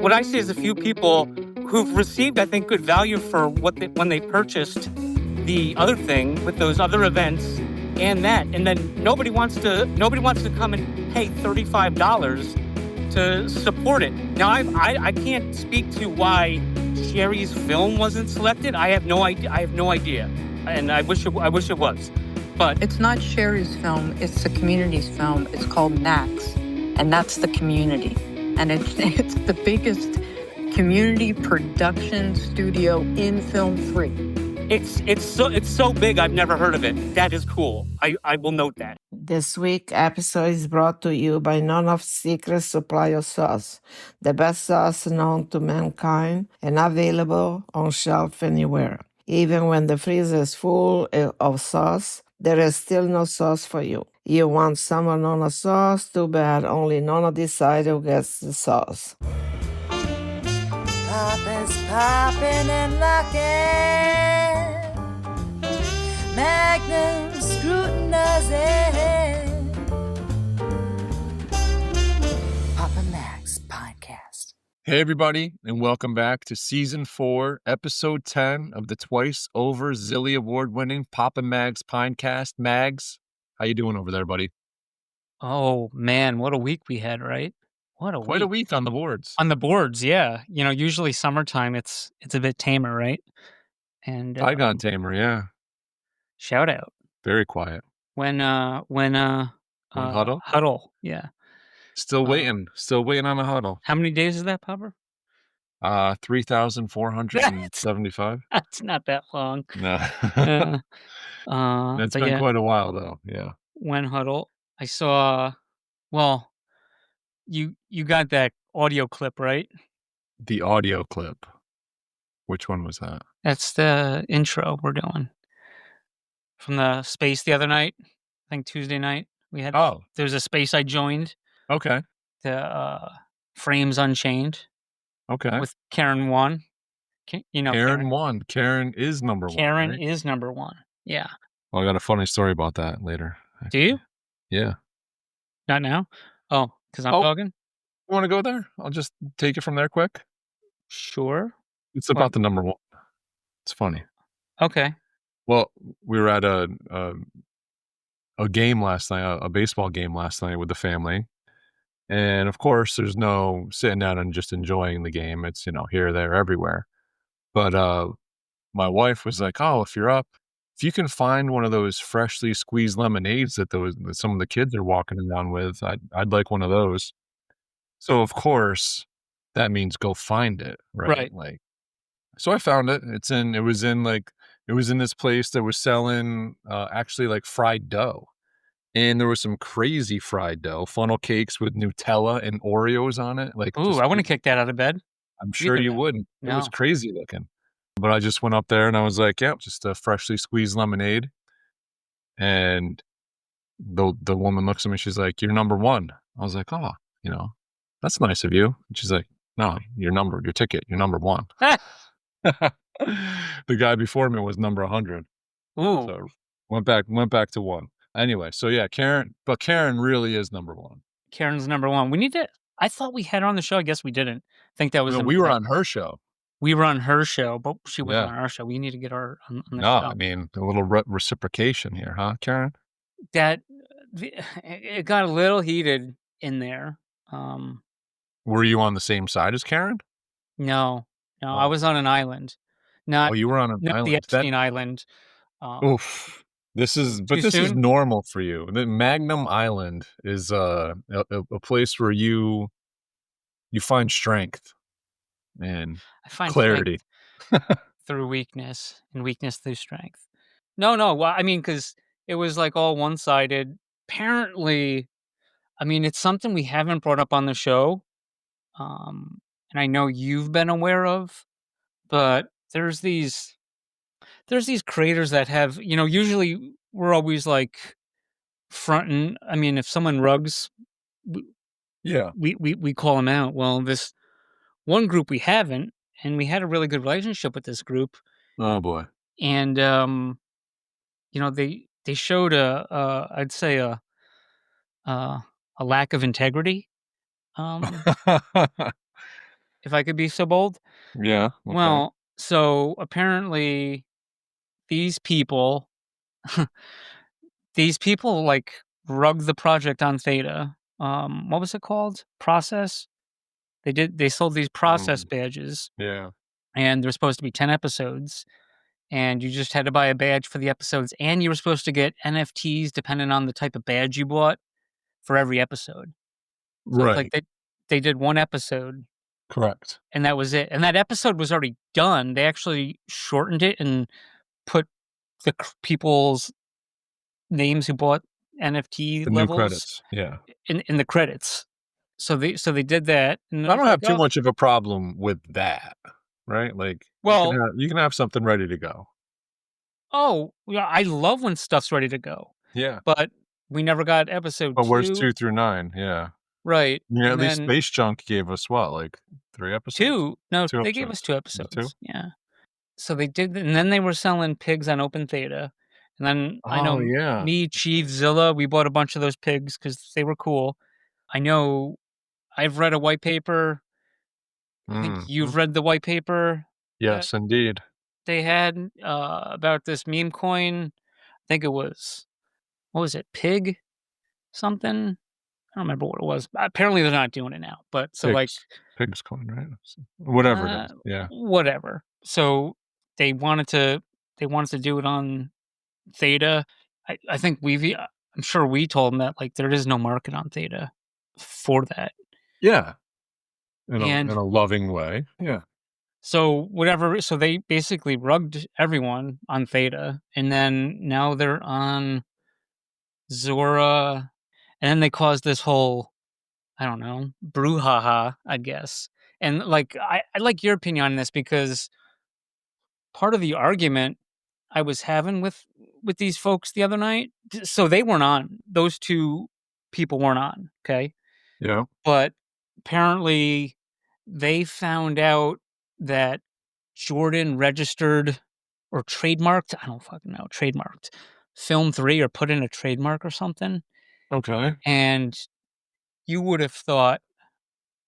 what I see is a few people who've received, I think, good value for when they purchased the other thing with those other events and then nobody wants to come and pay $35 to support it. Now I can't speak to why Sherry's film wasn't selected. I have no idea, and I wish it was. But it's not Sherry's film, it's the community's film. It's called Max, and that's the community. And it's the biggest community production studio in film 3. It's so big, I've never heard of it. That is cool. I will note that. This week's episode is brought to you by None of Secret Supply of Sauce, the best sauce known to mankind and available on shelf anywhere. Even when the freezer is full of sauce, there is still no sauce for you. You want some of Nona sauce? Too bad, only Nona decides who gets the sauce. Papa's popping and locking. Magnum scrutinizing. Papa Max Podcast. Hey everybody, and welcome back to Season 4, Episode 10 of the twice over Zilly Award-winning Papa Mags Pinecast. Mags, how you doing over there, buddy? Oh man, what a week we had, right? Quite a week on the boards. On the boards, yeah. You know, usually summertime it's a bit tamer, right? And I got tamer, yeah. Shout out. Very quiet. When Huddle? Huddle, yeah. Still waiting on a huddle. How many days is that, Papa? 3,475. That's not that long. No. It's been quite a while though, yeah. When Huddle, I saw, well, you got that audio clip, right? The audio clip. Which one was that? That's the intro we're doing. From the space the other night, I think Tuesday night, we had. Oh. There's a space I joined. Okay. The Frames Unchained. Okay. With Karen 1. Karen 1. Karen is number 1. Karen right? is number 1. Yeah. Well, I got a funny story about that later. Do you? Yeah. Not now? Oh, because I'm talking? You want to go there? I'll just take it from there quick. Sure. It's about the number 1. It's funny. Okay. Well, we were at a game last night, a baseball game last night with the family. And of course, there's no sitting down and just enjoying the game. It's, here, there, everywhere. But my wife was like, oh, if you can find one of those freshly squeezed lemonades that some of the kids are walking around with, I'd like one of those. So of course, that means go find it, right? So I found it. It was in this place that was selling actually like fried dough. And there was some crazy fried dough, funnel cakes with Nutella and Oreos on it. Ooh, I want to kick that out of bed. I'm sure you wouldn't. No. It was crazy looking. But I just went up there and I was like, yeah, just a freshly squeezed lemonade. And the woman looks at me, she's like, you're number 1. I was like, oh, that's nice of you. And she's like, no, your ticket, you're number 1. The guy before me was number 100. Ooh. So went back to 1. Anyway, so yeah, Karen really is number 1. Karen's number 1. I thought we had her on the show. I guess we didn't. I think that was. We were on her show. We were on her show, but she wasn't on our show. We need to get her on the show. I mean, a little reciprocation here, huh, Karen? It got a little heated in there. Were you on the same side as Karen? No, I was on an island. You were on an island. The Epstein Island. Oof. This is normal for you. The Magnum Island is a place where you find strength and clarity through weakness, and weakness through strength. No. Well, I mean, because it was like all one-sided. Apparently, I mean, it's something we haven't brought up on the show, and I know you've been aware of, but there's these creators that have, usually we're always like fronting. I mean, if someone rugs, we call them out. Well, this one group we haven't, and we had a really good relationship with this group. Oh boy. And, they showed I'd say a lack of integrity. if I could be so bold. Yeah. Okay. Well, so apparently these people like rugged the project on Theta. What was it called? Process? They sold these process badges, Yeah. and there's supposed to be 10 episodes, and you just had to buy a badge for the episodes, and you were supposed to get NFTs depending on the type of badge you bought for every episode. So it's like Right. they did one episode Correct. and that was it. And that episode was already done. They actually shortened it and put the people's names who bought NFT The new levels credits. Yeah. in the credits. So they did that, and it I was don't like, have too oh, much of a problem with that, right? Like well, you can have something ready to go. oh, yeah, I love when stuff's ready to go, Yeah. but we never got episode But where's 2 2, through 9? Yeah. right? Yeah, at And least then Space Junk gave us what, like 3 episodes? 2, no, 2 they gave us episodes. 2 Was it 2? episodes, yeah. So they did, and then they were selling pigs on Open Theta, and then I Oh, know yeah. me, Chief, Zilla, we bought a bunch of those pigs because they were cool. I know I've read a white paper. I think Mhm. you've read the white paper that Yes, indeed. they had, about this meme coin. I think it was, what was it, pig something? I don't remember what it was. Apparently, they're not doing it now, but so, like, Pigs coin, right? Whatever it uh, is. Yeah. whatever. So they wanted to do it on Theta. I think I'm sure we told them that, like, there is no market on Theta for that. Yeah. In And a loving way. Yeah. so whatever, so they basically rugged everyone on Theta, and then now they're on Zora, and then they caused this whole, I don't know, brouhaha, I guess. And, like, I like your opinion on this because part of the argument I was having with these folks the other night, so they weren't on. Those 2 people weren't on, okay? Yeah. But apparently they found out that Jordan registered or trademarked, I don't fucking know, trademarked Film 3 or put in a trademark or something, Okay. and you would have thought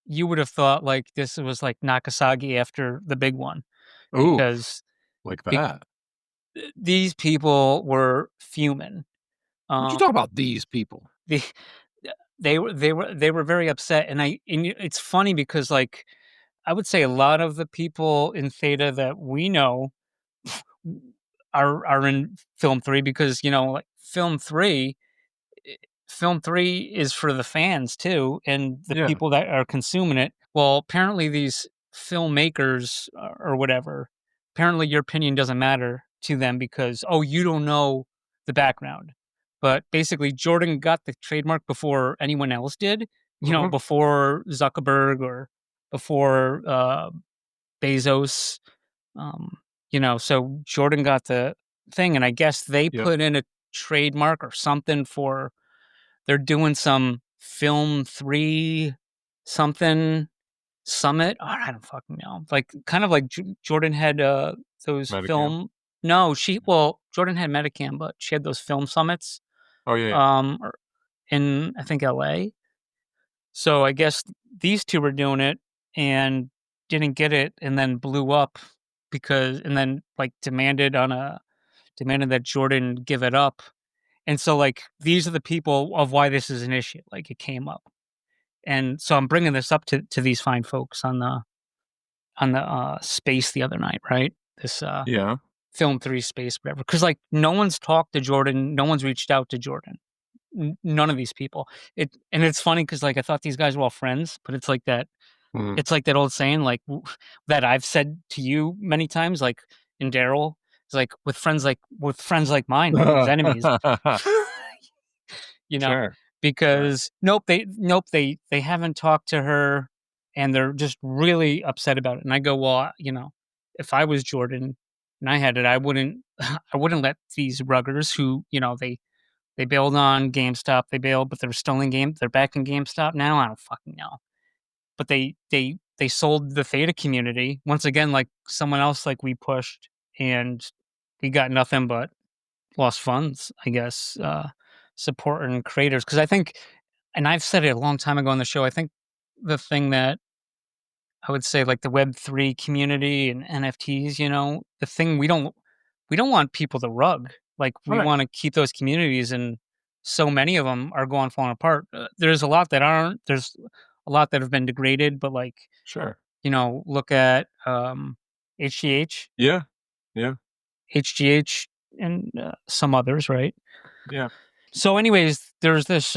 like this was like Nakasagi after the big one Ooh, because like be that. these people were fuming. What you Um, talk about these people? the they were very upset, and it's funny because, like, I would say a lot of the people in Theta that we know are in Film 3 because, like, Film 3 is for the fans too, and the Yeah. people that are consuming it. Well, apparently these filmmakers or whatever, apparently your opinion doesn't matter to them because, oh, you don't know the background. But basically, Jordan got the trademark before anyone else did, Mhm. before Zuckerberg or before Bezos. Um, so Jordan got the thing, and I guess they Yep. put in a trademark or something for, they're doing some Film 3 something summit. Oh, I don't fucking know. Like, kind of like Jordan had, those Metacam. film no, Jordan had Metacam, but she had those film summits, Oh, yeah, yeah. or in, I think, LA. So I guess these 2 were doing it and didn't get it and then blew up and then, like, demanded that Jordan give it up. And so, like, these are the people of why this is an issue, like, it came up. And so I'm bringing this up to these fine folks on the space the other night, right? This, Yeah. Film 3 space, whatever. Because, like, no one's talked to Jordan, no one's reached out to Jordan. None of these people. And it's funny because, like, I thought these guys were all friends, but Mm. it's like that old saying, like, that I've said to you many times, like, in Daryl, it's like, with friends like mine, why use enemies? You know, Sure. Sure. because they haven't talked to her, and they're just really upset about it. And I go, well, if I was Jordan and I had it, I wouldn't I wouldn't let these ruggers who, they bailed on GameStop, they bailed, but they're still in they're back in GameStop now. I don't fucking know. But they sold the Theta community once again, like someone else, like we pushed, and we got nothing but lost funds, I guess, supporting creators. Because I think, and I've said it a long time ago on the show, I think the thing that I would say, like, the Web3 community and NFTs, the thing we don't want people to rug. Like, we Right. wanna keep those communities, and so many of them are going falling apart. There's a lot that aren't. There's a lot that have been degraded, but, like, Sure. look at, HGH Yeah. Yeah. HGH and, some others, right? Yeah. So anyways, there's this,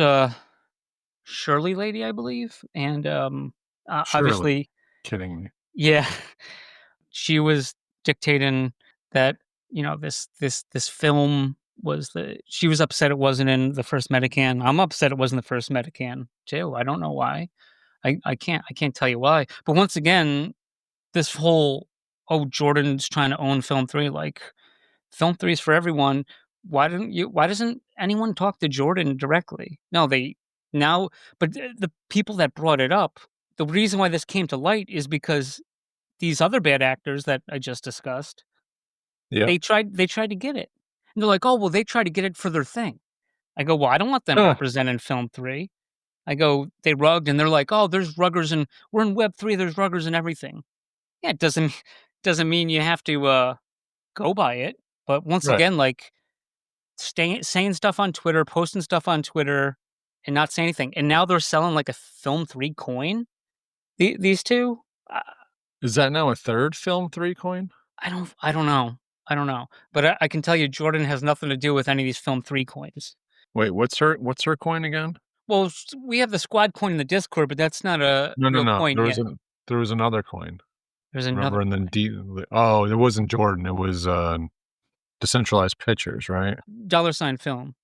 Shirley lady, I believe, and, Surely. obviously Kidding me. yeah, she was dictating that, this film was she was upset it wasn't in the first Medican. I'm upset it wasn't the first Medican too. I don't know why. I can't tell you why. But once again, this whole, "Oh, Jordan's trying to own Film 3," like, Film 3 is for everyone. Why doesn't anyone talk to Jordan directly? No, they now but the people that brought it up, the reason why this came to light is because these other bad actors that I just discussed, Yeah. they tried to get it. And they're like, "Oh, well, they tried to get it for their thing." I go, "Well, I don't want them Huh. representing Film 3." I go, "They rugged," and they're like, "Oh, there's ruggers and we're in Web 3, there's ruggers and everything." Yeah, it doesn't mean you have to, go by it. But once Right. again, like, saying stuff on Twitter, posting stuff on Twitter, and not saying anything, and now they're selling, like, a Film 3 coin? These 2? Uh, Is that now a third Film 3 coin? I don't know. I don't know, but I can tell you Jordan has nothing to do with any of these Film 3 coins. Wait, what's her coin again? Well, we have the squad coin in the Discord, but that's not a No, no, real no. coin yet. There was another coin. There's another Remember? And then coin. oh, it wasn't Jordan. It was Decentralized Pictures, right? $sign film,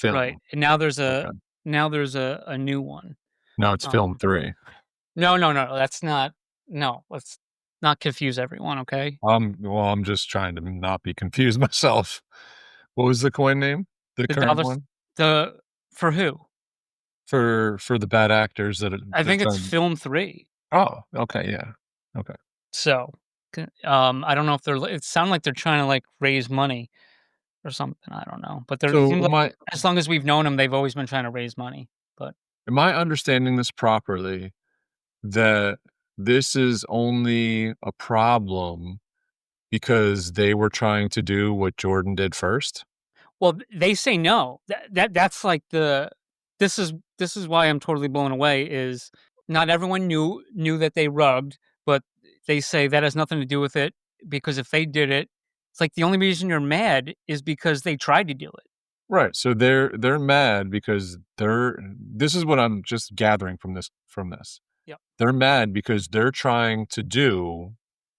right, Film. and now there's Okay. a new one. No, it's Film Um, 3. no, no, no, that's not no, let's not confuse everyone, okay? Well, I'm just trying to not be confused myself. What was the coin name? The The current dollars one? the For who? For the bad actors that I they're think it's trying. Film 3. Oh, okay, yeah. Okay. So, I don't know if it sounded like they're trying to, like, raise money or something, I don't know, but it So seems like as long as we've known them, they've always been trying to raise money, but am I understanding this properly that this is only a problem because they were trying to do what Jordan did first? well, they say no. That's like this is why I'm totally blown away is not everyone knew that they rugged, but they say that has nothing to do with it because if they did it, it's like the only reason you're mad is because they tried to do it. Right, so they're mad because this is what I'm just gathering from this. Yep. They're mad because they're trying to do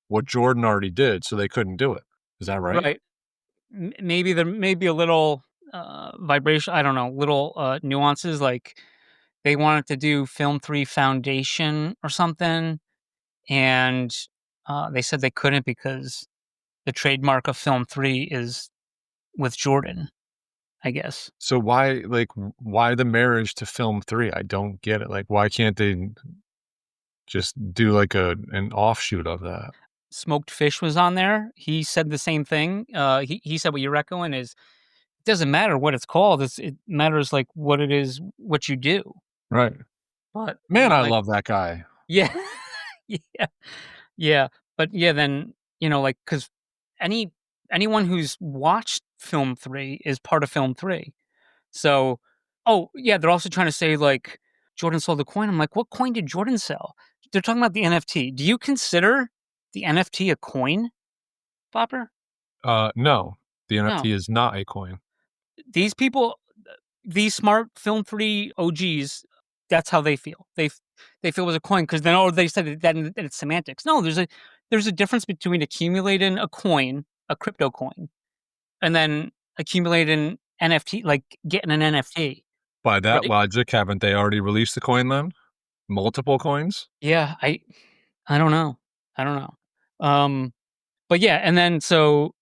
what Jordan already did, so they couldn't do it. Is that right? Right. Maybe there may be a little vibration. I don't know, little nuances like they wanted to do Film 3 Foundation or something, and they said they couldn't because the trademark of Film 3 is with Jordan, I guess. So why the marriage to Film 3? I don't get it. Like, why can't they just do like an offshoot of that? Smoked Fish was on there. He said the same thing. He said what you're echoing is it doesn't matter what it's called. It matters like what it is, what you do. Right. But Man, I like love that guy. yeah, yeah, yeah. But yeah, then like because any anyone who's watched Film 3 is part of Film 3. So, oh yeah, they're also trying to say like Jordan sold the coin. I'm like, what coin did Jordan sell? They're talking about the NFT. Do you consider the NFT a coin, Popper? No. The No. NFT is not a coin. These people, these smart Film 3 OGs, that's how they feel. They feel it was a coin because then they said that it's semantics. No, there's a difference between accumulating a coin, a crypto coin, and then accumulating NFT, like getting an NFT. By that Right? logic, haven't they already released the coin then? Multiple coins? Yeah, I don't know. I don't know. But yeah, and then so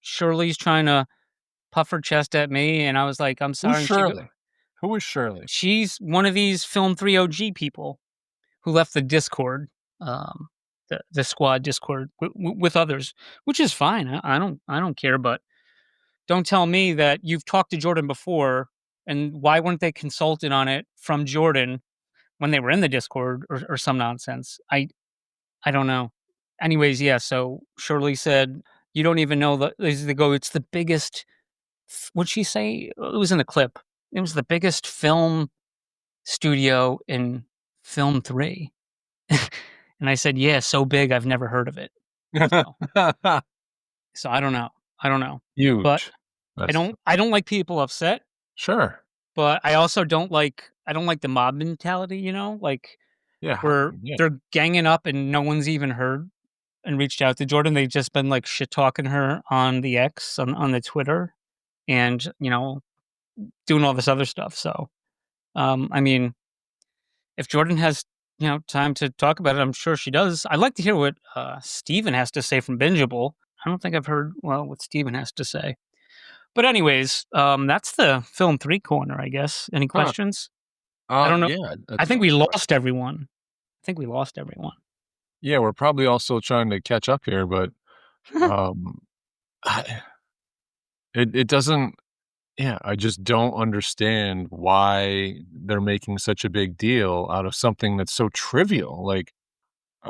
Shirley's trying to puff her chest at me, and I was like, "I'm Who's sorry." And Shirley? Who is Shirley? she's one of these Film 3 OG people who left the Discord, um, the squad Discord with others, which is fine. I don't care, but don't tell me that you've talked to Jordan before, and why weren't they consulted on it from Jordan when they were in the Discord or some nonsense. I don't know. Anyways, yeah. So Shirley said, "You don't even know the." They go, "It's the biggest." What'd she say? It was in the clip. It was the biggest film studio in film 3. And I said, "Yeah, so big I've never heard of it." So so I don't know. I don't know. But Huge. That's I don't like people upset, sure. but I don't like the mob mentality, like, Yeah, where yeah. they're ganging up and no one's even heard and reached out to Jordan. They've just been, like, shit talking her on the X, on the Twitter, and, doing all this other stuff. So, I mean, if Jordan has, time to talk about it, I'm sure she does. I'd like to hear what, Steven has to say from Bingeable. I don't think I've heard, well, what Steven has to say. But anyways, that's the film 3 corner, I guess. Any Huh. questions? I don't know. Yeah, I that's think we lost everyone. I think we lost everyone. yeah, we're probably also trying to catch up here, but, um, I it doesn't yeah, I just don't understand why they're making such a big deal out of something that's so trivial, like,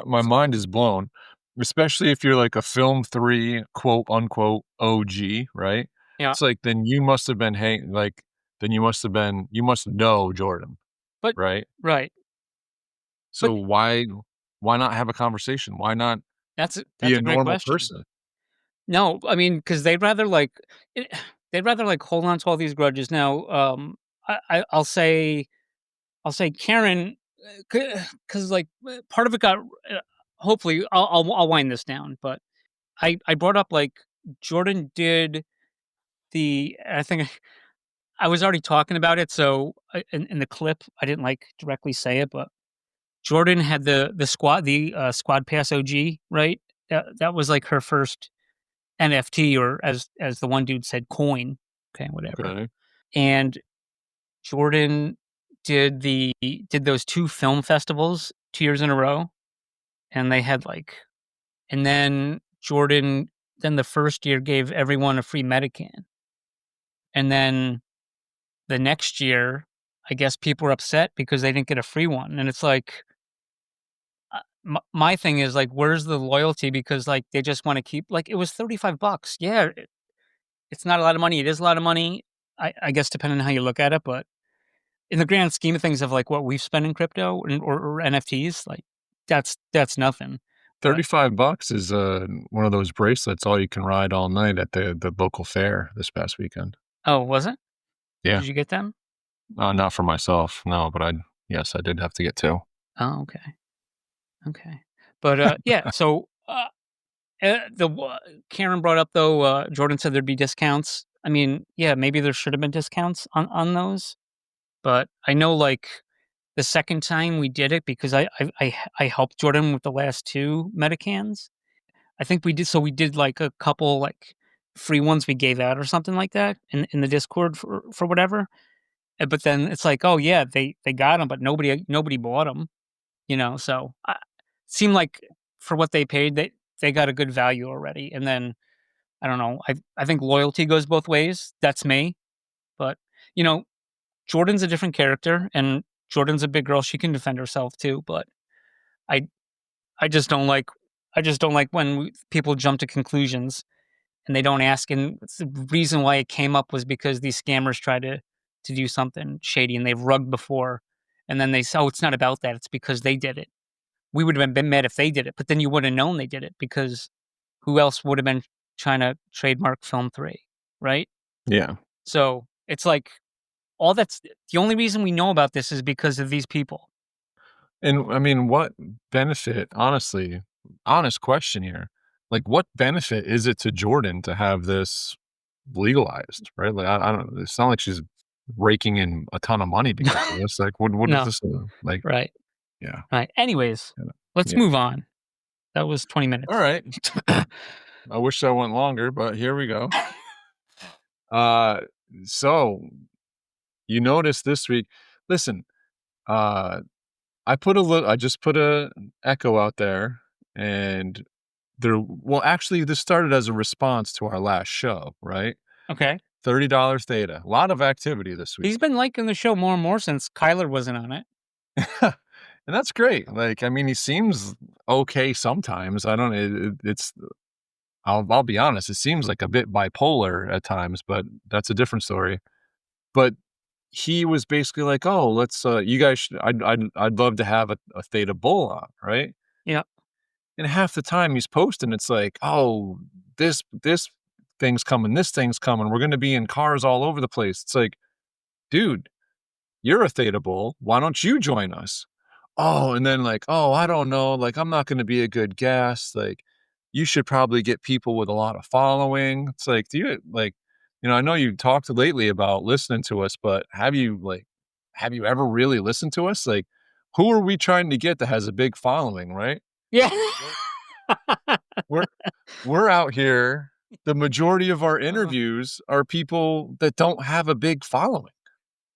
my mind is blown, especially if you're, like, a Film 3, quote, unquote, "OG," right? Yeah, It's like, then you must have been then you must know Jordan, but right? right. So But why not have a conversation? Why not be that's a a great normal question. person? No, I mean, because 'cause eh, they'd rather, like, hold on to all these grudges. Now, I'll say Karen, because like, part of it got, hopefully I'll wind this down, but I brought up, like, Jordan did I think I was already talking about it, so, in the clip, I didn't, like, directly say it, but Jordan had Squad Pass OG, right? That was, like, her first NFT, or as the one dude said, coin. Okay, whatever. Okay. And Jordan did those 2 film festivals 2 years in a row, and they had, like, and then Jordan, then the first year gave everyone a free Medican, and then the next year, I guess people were upset because they didn't get a free one, and it's like, my thing is, like, where's the loyalty? Because, like, they just wanna keep, like, it was $35. Yeah, it's not a lot of money, it is a lot of money, I guess, depending on how you look at it, but in the grand scheme of things of, like, what we've spent in crypto or NFTs, like, that's nothing. But 35 bucks is, one of those bracelets all you can ride all night at the local fair this past weekend. oh, was it? Yeah. Did you get them? Not for myself, no, but yes, I did have to get 2. Oh, okay. Okay. But, yeah, so, Karen brought up, though, Jordan said there'd be discounts. I mean, yeah, maybe there should have been discounts on those, but I know, like, the second time we did it, because I helped Jordan with the last 2 Medicans. I think we did, like, a couple, like, free ones we gave out or something like that in the Discord for whatever, but then it's like, "Oh, yeah, they got them, but nobody bought them." So, seemed like for what they paid, they got a good value already, and then, I don't know, I think loyalty goes both ways. That's me, but, you know, Jordan's a different character, and Jordan's a big girl, she can defend herself too, but I I just don't like when people jump to conclusions and they don't ask, and the reason why it came up was because these scammers tried to do something shady, and they've rugged before, and then they say, "Oh, it's not about that, it's because they did it." We would have been mad if they did it, but then you would have known they did it, because who else would have been trying to trademark Film 3, right? Yeah. So, it's like, all that's the only reason we know about this is because of these people. And, I mean, what benefit honestly, honest question here, like, what benefit is it to Jordan to have this legalized, right? Like, I don't it's not like she's raking in a ton of money because of this, like, what is No. this, like Right, yeah, right. Anyways, yeah, let's yeah. move on. That was 20 minutes. Alright. I wish that went longer, but here we go. Uh, so, you noticed this week listen, uh I just put a echo out there, and actually, this started as a response to our last show, right? Okay. $30 Theta. A lot of activity this He's week. been liking the show more and more since Kyler wasn't on it. And that's great. Like, I mean, he seems okay sometimes. I don't it's I'll be honest, it seems like a bit bipolar at times, but that's a different story. But he was basically like, "Oh, let's you guys should, I'd love to have a Theta Bull on, right?" Yeah. And half the time he's posting, it's like, "Oh, this thing's coming, this thing's coming. We're going to be in cars all over the place." It's like, "Dude, you're a Theta Bull. Why don't you join us?" Oh, and then like, "Oh, I don't know. Like, I'm not going to be a good guest. Like, you should probably get people with a lot of following." It's like, do you like, I know you talked lately about listening to us, but have you ever really listened to us? Like, who are we trying to get that has a big following, right? Yeah. We're we're out here. The majority of our Uh, interviews are people that don't have a big following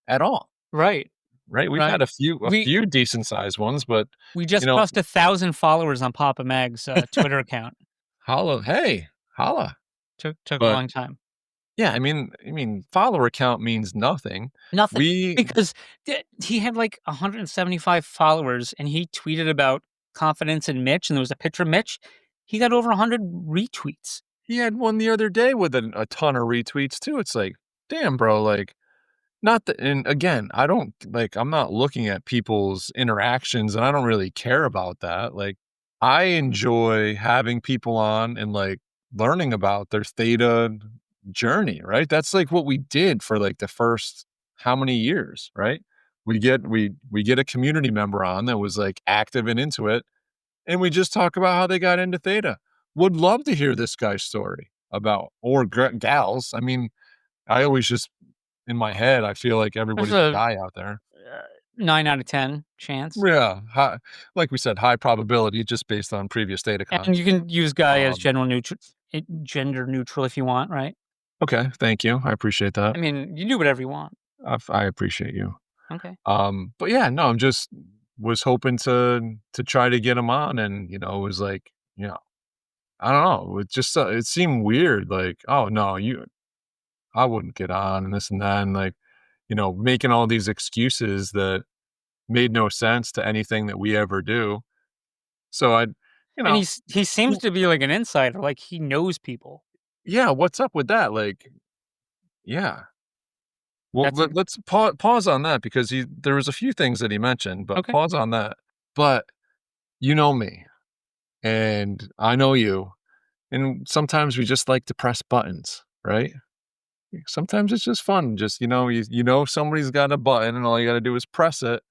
at all. right. Right? We've had Right. a We few decent sized ones, but, we you just know, crossed 1,000 followers on Papa Mag's Twitter account. holla, hey, holla. Took a But long time. yeah, I mean, follower count means nothing. Nothing, We because he had like 175 followers, and he tweeted about confidence in Mitch, and there was a picture of Mitch. He got over 100 retweets. He had one the other day with a ton of retweets too. It's like, damn, bro, like, not that, and again, I don't like, I'm not looking at people's interactions and I don't really care about that. Like, I enjoy having people on and like learning about their theta journey, right? That's like what we did for like the first how many years, right? We get a community member on that was like active and into it, and we just talk about how they got into theta. Would love to hear this guy's story about, or gals. I mean, I always just in my head, I feel like There's everybody's a a guy out there. 9 out of 10 chance. Yeah, like we said, high probability just based on previous data And cons. you can use guy as Um, gender neutral if you want, right? okay, thank you. I appreciate that. I mean, you do whatever you want. I appreciate you. Okay. But yeah, no, I'm just was hoping to try to get him on, and it was like, I don't know, it just it seemed weird. Like, oh no, I wouldn't get on, and this and that, and like, making all these excuses that made no sense to anything that we ever do. So you And know, he seems w- to be like an insider, like he knows people. yeah, what's up with that? Like, yeah. Well, That's a let's pause on that because there was a few things that he mentioned, but okay. pause on that. But you know me, and I know you, and sometimes we just like to press buttons, right? Sometimes it's just fun. Just somebody's got a button, and all you got to do is press it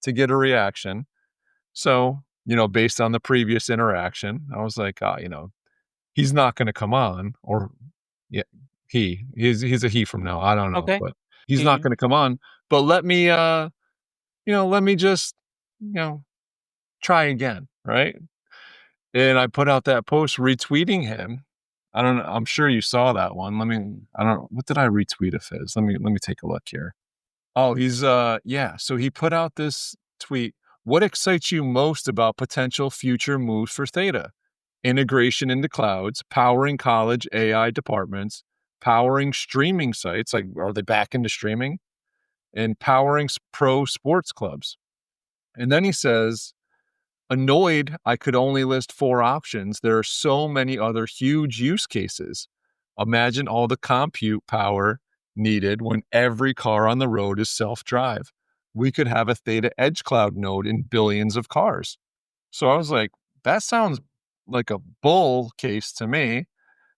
to get a reaction. So based on the previous interaction, I was like, he's not going to come on, or yeah, he's a he from now. I don't know, Okay. but he's not He going to come on. But let me just you know try again, right? And I put out that post retweeting him. I don't know. I'm sure you saw that one. I don't know. What did I retweet of his? Let me take a look here. Oh, he's yeah. So he put out this tweet. What excites you most about potential future moves for Theta? Integration into clouds, powering college AI departments, powering streaming sites. Like, are they back into streaming? And powering pro sports clubs. And then he says, annoyed I could only list 4 options. There are so many other huge use cases. Imagine all the compute power needed when every car on the road is self-drive. We could have a Theta Edge Cloud node in billions of cars. So I was like, that sounds like a bull case to me.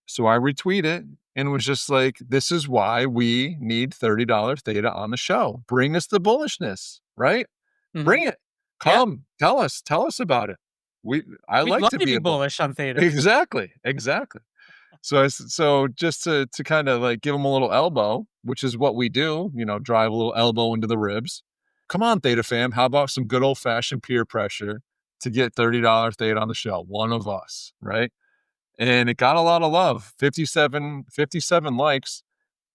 So I retweet it and was just like, this is why we need $30 Theta on the show. Bring us the bullishness, right? mhm. Bring it. Yeah. Come, tell us about it. I We'd like love to to be be a bull. bullish on theta. Exactly. So just to kind of like give them a little elbow, which is what we do, drive a little elbow into the ribs. Come on, Theta fam. How about some good old fashioned peer pressure to get $30 Theta on the show? One of us, right? And it got a lot of love, 57 likes,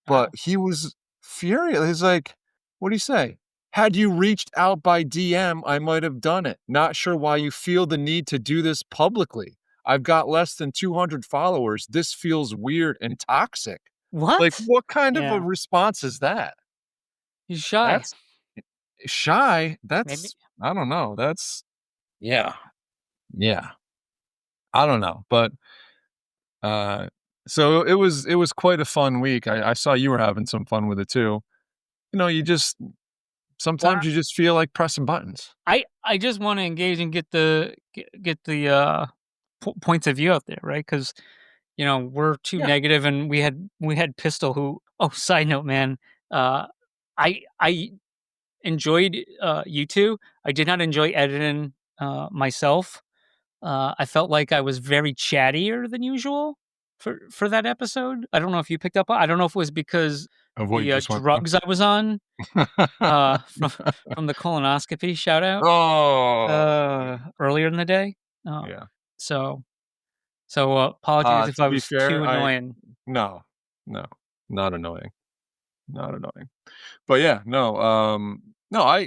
but Wow. he was furious. He's like, what do you say? Had you reached out by DM, I might have done it. Not sure why you feel the need to do this publicly. I've got less than 200 followers. This feels weird and toxic. Like, What? what kind of a Yeah. response is that? He's shy. That's shy. Maybe I don't know. Yeah. I don't know, but so it was quite a fun week. I saw you were having some fun with it too. You just Well, sometimes you just feel like pressing buttons. I just wanna engage and get the, points of view out there, right? Because we're too Yeah. negative, and we had Pistol who side note, man, I enjoyed, you 2. I did not enjoy editing, myself. I felt like I was very chattier than usual for that episode. I don't know if you picked up on I don't know if it was because Of what you the, just went through. drugs I was on, from from the colonoscopy, shout out, Oh, earlier in the day. yeah. So apologies if To I be was too fair, annoying. no, no, not annoying, not annoying. But yeah, no, no,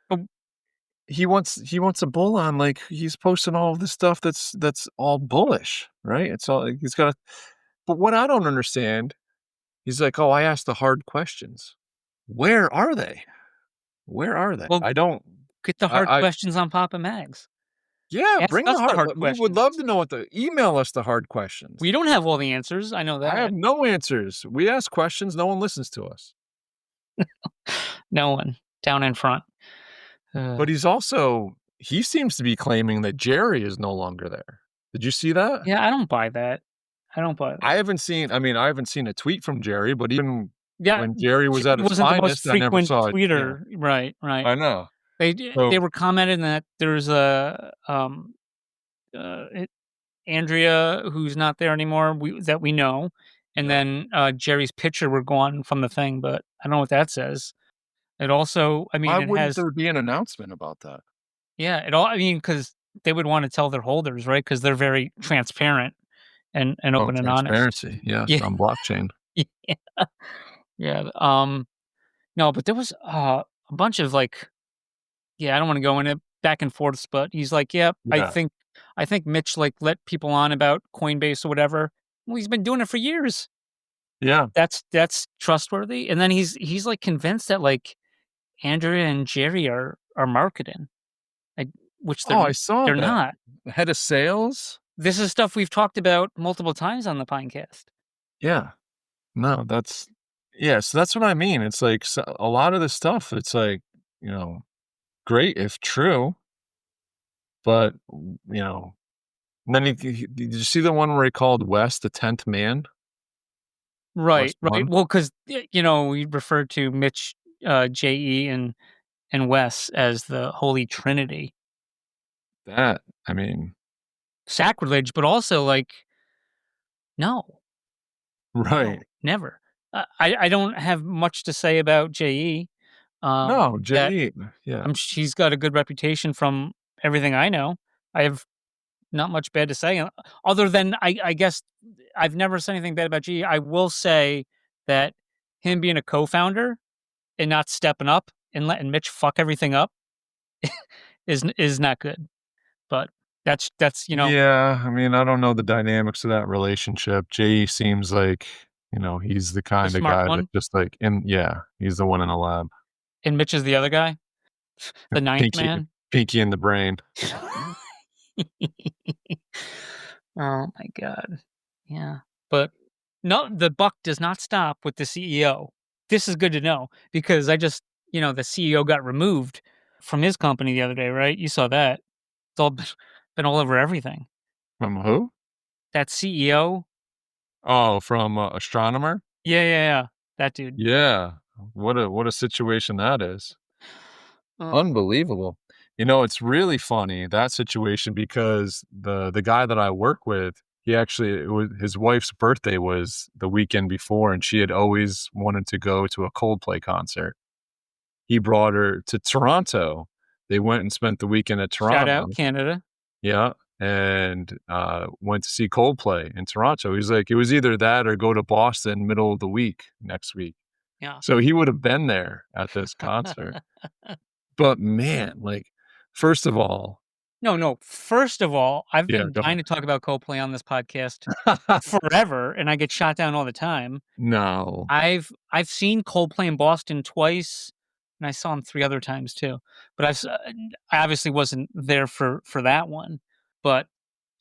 But he wants a bull on, like, he's posting all of this stuff that's all bullish, right? It's all like, he's got but what I don't understand, he's like, "Oh, I asked the hard questions." Where are they? Where are they? well, I don't get the hard I questions on Papa Mags. yeah, Ask bring the us the hard hard we would love questions. to know what the email us the hard We questions. don't have all the answers, I know I have that. no answers. We ask questions, no one listens to us. No one. Down in front. But he seems to be claiming that Jerry is no longer there. Did you see that? Yeah, I don't buy that. I don't buy that. I haven't seen a tweet from Jerry, but even Yeah, when Jerry was at he his wasn't the most finest, I never frequent saw it. Yeah, tweeter. Right, right. I know. They So were commenting that there's a, Andrea who's not there anymore, that we know, and yeah. then, Jerry's picture were gone from the thing, but I don't know what that says. It also I Why mean, it wouldn't has there be an announcement about that? yeah, I mean, because they would wanna tell their holders, right? Because 'Cause they're very transparent and Oh, open and honest. transparency. Yes, Yeah, on blockchain. yeah, yeah, no, but there was, a bunch of, like yeah, I don't wanna go into back and forths, but he's like, "Yep, Yeah. I think Mitch, like, let people on about Coinbase or whatever." Well, he's been doing it for years. Yeah. That's trustworthy, and then he's, like, convinced that, like, Andrea and Jerry are marketing, like, which Oh, I saw they're that. not. Head of sales? This is stuff we've talked about multiple times on the Pinecast. Yeah. No, so that's what I mean. It's like a lot of this stuff, it's like, you know, great if true, but, you know, and then did you see the one where he called Wes the 10th man? Right, West right. 1? Well, 'cause, we referred to Mitch, JE, and Wes as the Holy Trinity. That, I mean, Sacrilege, but also, like, no, no, right. never. I don't have much to say about JE, No, that JE, yeah. she's got a good reputation from everything I know. I have not much bad to say, other than I guess I've never said anything bad about GE. I will say that him being a co-founder and not stepping up and letting Mitch fuck everything up is not good. But that's Yeah, I mean, I don't know the dynamics of that relationship. JE seems like, he's the the kind of smart guy that one, just like yeah, he's the one in the lab. and Mitch is the other guy, the ninth Pinky man. pinky in the brain. Oh my god. Yeah. But no, the buck does not stop with the CEO. This is good to know because I just, the CEO got removed from his company the other day, right? You saw that. It's all been all over everything. From who? That CEO. Oh, from, Astronomer? Yeah, yeah, yeah. That dude. Yeah. What a situation that is. Uh, Unbelievable. It's really funny, that situation, because the guy that I work with, he actually it was his wife's birthday was the weekend before, and she had always wanted to go to a Coldplay concert. He brought her to Toronto. They went and spent the weekend at Shout Toronto. out Canada. Yeah, and, went to see Coldplay in Toronto. He's like, "It was either that or go to Boston middle of the week next week." Yeah. So he would have been there at this concert. But man, like, first of all No, no. First of all, I've yeah, been go dying to talk about Coldplay on this podcast forever, and I get shot down all the time. No. I've seen Coldplay in Boston twice, and I saw him 3 other times too. But I obviously wasn't there for that one, but,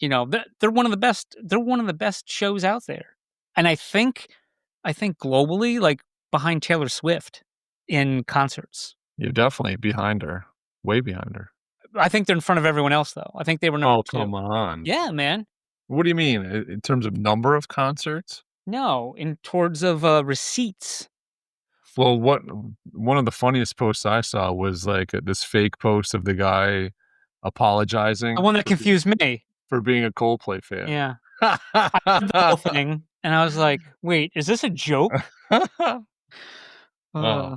you know, they're one of the best shows out there. And I think globally, like, behind Taylor Swift in concerts. You're definitely behind her. Way behind her. I think they're in front of everyone else, though. I think they were number Oh, 2. come on. Yeah, man. What do you mean? In terms of number of concerts? No, in towards of, receipts. Well, one of the funniest posts I saw was, like, this fake post of the guy The apologizing one that confused me. for being a Coldplay fan. Yeah. I read the whole thing, and I was like, "Wait, is this a joke?" Oh, Uh,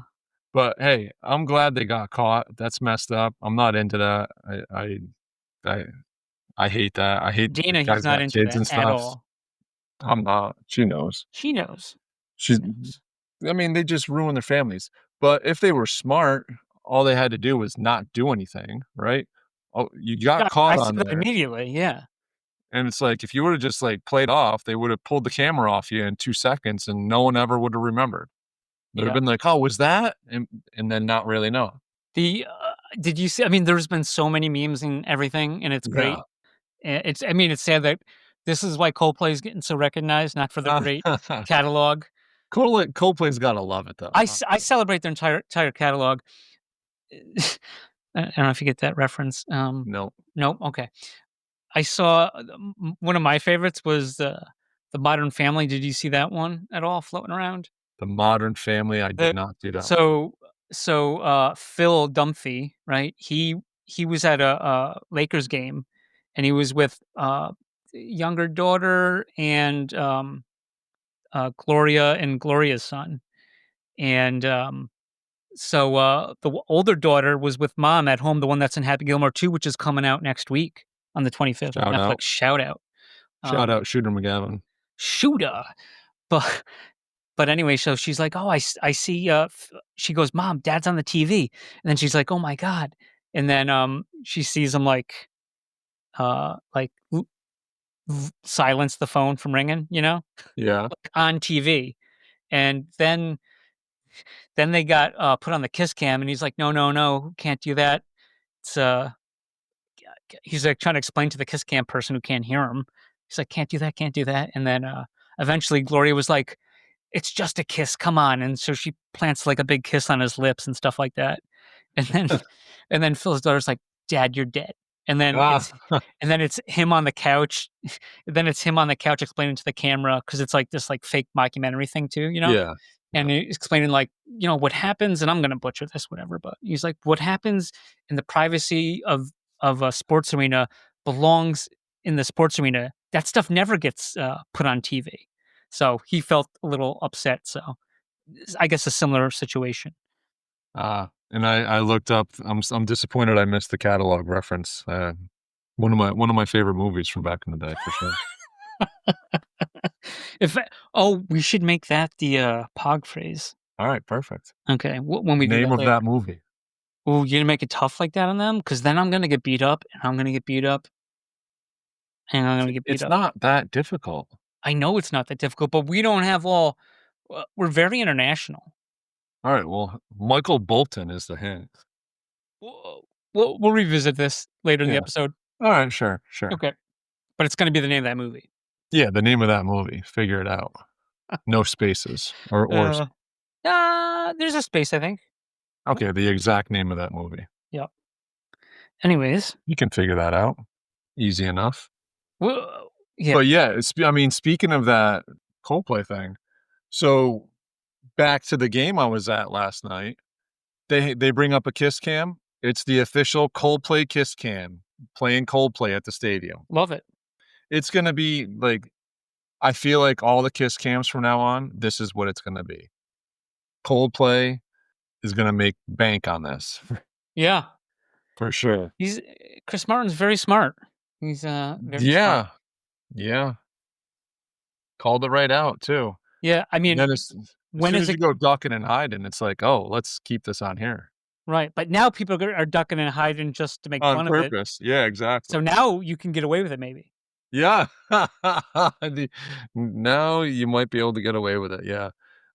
but hey, I'm glad they got caught. That's messed up. I'm not into that. I I hate that. I hate Dana, he's guys not got into kids that and at stuff. all. I'm not. She knows. She knows. She's She knows. I mean, they just ruin their families. But if they were smart, all they had to do was not do anything, right? Oh, you got Yeah, I caught saw on that there. immediately, yeah. And it's like, if you would've just, like, played off, they would've pulled the camera off you in 2 seconds, and no one ever would've remembered. They'd have Yeah. been like, "Oh, was that?" And then not really know. Did you see, I mean, there's been so many memes and everything, and it's Yeah. great. It's, I mean, it's sad that this is why Coldplay is getting so recognized, not for their great catalog. Coldplay's gotta love it, though. I celebrate their entire catalog. I don't know if you get that reference. No. Nope, okay. I saw, one of my favorites was the Modern Family. Did you see that one at all floating around? The Modern Family, I did The not see that one. Phil Dunphy, right? He was at a Lakers game, and he was with, younger daughter and, Gloria and Gloria's son, and, the older daughter was with mom at home, the one that's in Happy Gilmore 2, which is coming out next week on the 25th. Shout Netflix, out. shout out. Shout Um, out Shooter McGavin. Shooter. But anyway, so she's like, "Oh, I see," she goes, "Mom, Dad's on the TV." And then she's like, "Oh my god." And then, she sees him, like, silence the phone from ringing, you know, Yeah. like, on TV. And then they got, put on the kiss cam, and he's like, "No, no, no, can't do that." It's, he's, like, trying to explain to the kiss cam person who can't hear him. He's like, "Can't do that, can't do that." And then, eventually Gloria was like, "It's just a kiss, come on." And so she plants, like, a big kiss on his lips and stuff like that. And then Phil's daughter's like, "Dad, you're dead." And then Ah, it's him on the couch. Then it's him on the couch explaining to the camera, because it's like this, like, fake mockumentary thing too, you know? yeah. And he's explaining, like, you know, what happens, and I'm gonna butcher this, whatever, but he's like, "What happens in the privacy of a sports arena belongs in the sports arena. That stuff never gets, put on TV." So he felt a little upset, so I guess a similar situation. And I looked up. I'm disappointed I missed the catalog reference. One of my favorite movies from back in the day, for sure. If Oh, we should make that the, POG phrase. All right, perfect. Okay, when we do Name that of later. that movie. Ooh, you're gonna make it tough like that on them? Because then I'm gonna get beat up, and I'm gonna get beat up, and I'm gonna get beat It's up. not that difficult. I know it's not that difficult, but we don't have all we're very international. All right, well, Michael Bolton is the hint. We'll revisit this later in the Yeah. episode. All right, sure. Okay, but it's gonna be the name of that movie. Yeah, the name of that movie. Figure it out. No spaces or Uh, there's a space, I think. okay, the exact name of that movie. Yep. Anyways, You can figure that out. Easy enough. yeah, But yeah, I mean, speaking of that Coldplay thing, so back to the game I was at last night, they bring up a kiss cam. It's the official Coldplay kiss cam playing Coldplay at the stadium. love it. It's gonna be like, I feel like all the kiss cams from now on, this is what it's gonna be. Coldplay is gonna make bank on this Yeah, for sure. Chris Martin's very smart. He's very smart. Yeah, yeah. Called it right out too. Yeah, I mean, Then as when soon is as you it go ducking and hiding, it's like, oh, let's keep this on here right? But now people are ducking and hiding just to make on fun of it. purpose. Yeah, exactly. So now you can get away with it, maybe. Yeah. Now you might be able to get away with it. Yeah.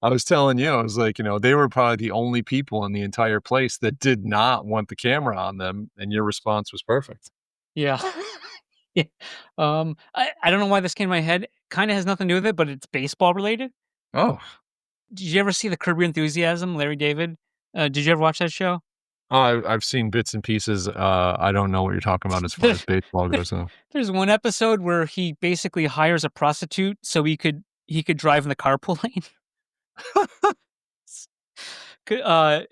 I was telling you, I was like, they were probably the only people in the entire place that did not want the camera on them, and your response was perfect. Yeah. Yeah. I don't know why this came to my head. Kinda has nothing to do with it, but it's baseball related. Oh. Did you ever see the Curb Your Enthusiasm, Larry David? Did you ever watch that show? Oh, I've seen bits and pieces. I don't know what you're talking about as far There as baseball there goes, though. there's one episode where he basically hires a prostitute so he could drive in the carpool lane. And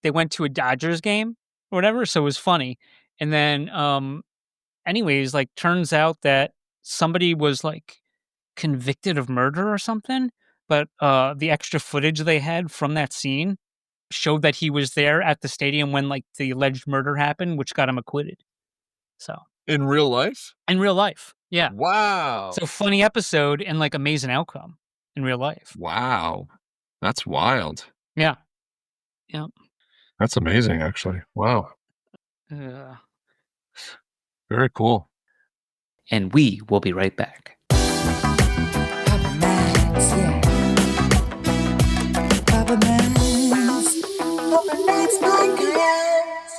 they went to a Dodgers game or whatever, so it was funny. And then, anyways, like, turns out that somebody was, like, convicted of murder or something, but, the extra footage they had from that scene showed that he was there at the stadium when, like, the alleged murder happened, which got him acquitted. So, In real life? in real life, yeah. So Wow. funny episode and, like, amazing outcome in real life. Wow. That's wild. Yeah. Yeah. That's amazing, actually. Wow. Uh, Very cool. and we will be right back. Papa Max, yeah. Papa Max. Papa Max Podcast.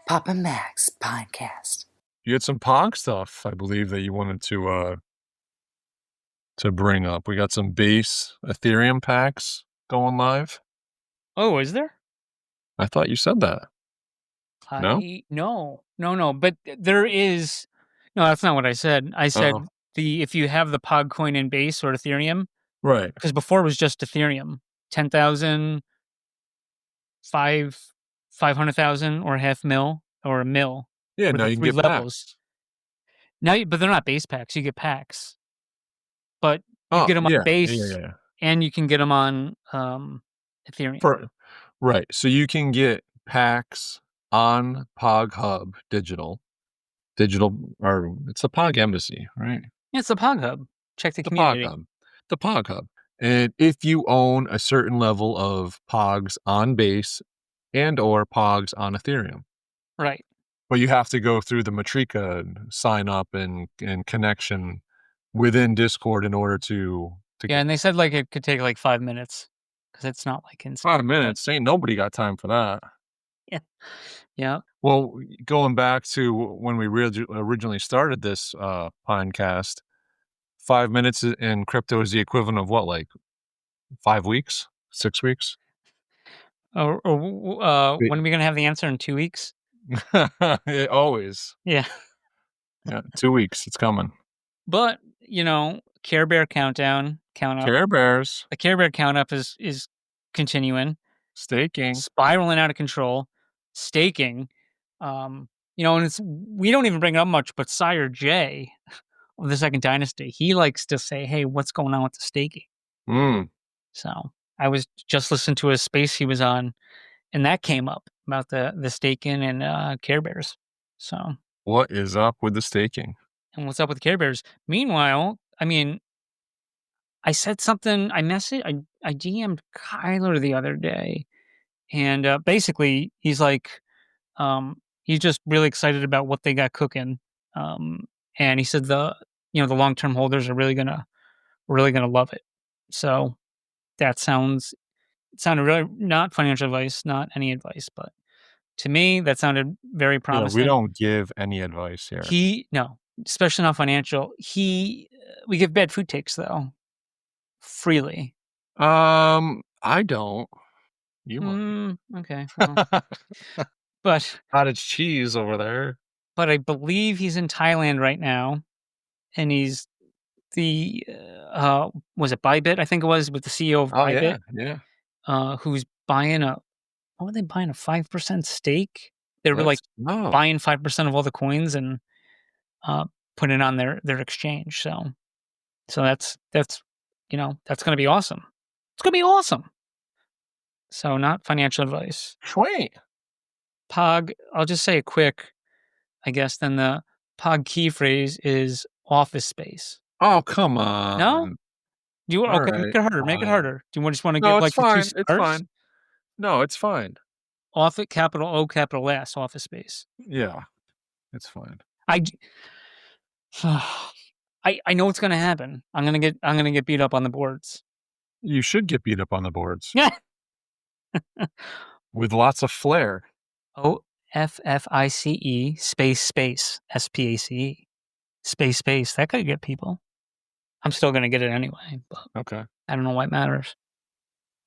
Papa Max Podcast. You had some POG stuff, I believe, that you wanted to bring up. We got some base Ethereum packs going live. Oh, is there? I thought you said that. No? No, but there is. No, that's not what I said. I Oh, said if you have the POG coin in base or Ethereum, right. because before it was just Ethereum, 10,000, 500,000 or half mil or a mil Yeah, were now the you can three get levels. packs. But they're not base packs. You get packs, but you Oh, get them on yeah. Yeah, base yeah, yeah. and you can get them on Ethereum. Right. So you can get packs on POG Hub digital, or it's a POG embassy, right? Yeah, it's the POG Hub. Check the The POG community. Hub. The POG Hub. And if you own a certain level of POGs on base and or POGs on Ethereum, Right. but you have to go through the Matrika sign up and connection within Discord in order to Yeah, get and they said like it could take like 5 minutes because it's not like instant. 5 But minutes. Ain't nobody got time for that. yeah, yeah. Well, going back to when we originally started this podcast, 5 minutes in crypto is the equivalent of what, like 5 weeks, 6 weeks? When are we gonna have the answer in 2 weeks? Always. Yeah, Yeah, 2 weeks. It's coming. but Care Bear count up. Care Bears The Care Bear count up is continuing, staking. spiraling out of control, staking. And we don't even bring it up much, but Sire J of the Second Dynasty, he likes to say, "Hey, what's going on with the staking?" Mm. So I was just listening to a space he was on, and that came up about the staking and Care Bears. So, What is up with the staking? and what's up with Care Bears? Meanwhile, I mean, I said something. I DM'd Kyler the other day, and basically he's just really excited about what they got cooking. Um, and he said the long term holders are really gonna love it. So that sounded really not financial advice, not any advice, but to me that sounded very Yeah, we promising. don't give any advice here. No, especially not financial. We give bad food takes though, freely. I don't. You might. Okay, well, but Cottage cheese over there. I believe he's in Thailand right now, and he's was it Bybit? I think it was with the CEO of Oh, yeah, Bybit, yeah. who's buying what were they buying, a 5% stake? They were, like, No. buying 5% of all the coins and, putting it on their exchange, so that's gonna be awesome. It's gonna be awesome. So, not financial advice. Sweet. POG, I'll just say a quick, I guess, then the POG key phrase is office space. Oh, come No? on. Okay, make Alright, it harder, make it fine. harder. Do you just wanna No, give, it's like, the 2 fine, it's stars? fine. No, it's fine. Capital O, capital S, office space. Yeah, it's fine. I j I know what's gonna happen. I'm gonna get beat up on the boards. You should get beat up on the boards Yeah. with lots of flair. OFFICE space SPACE space. That could get people. I'm still gonna get it anyway, but Okay. I don't know why it matters.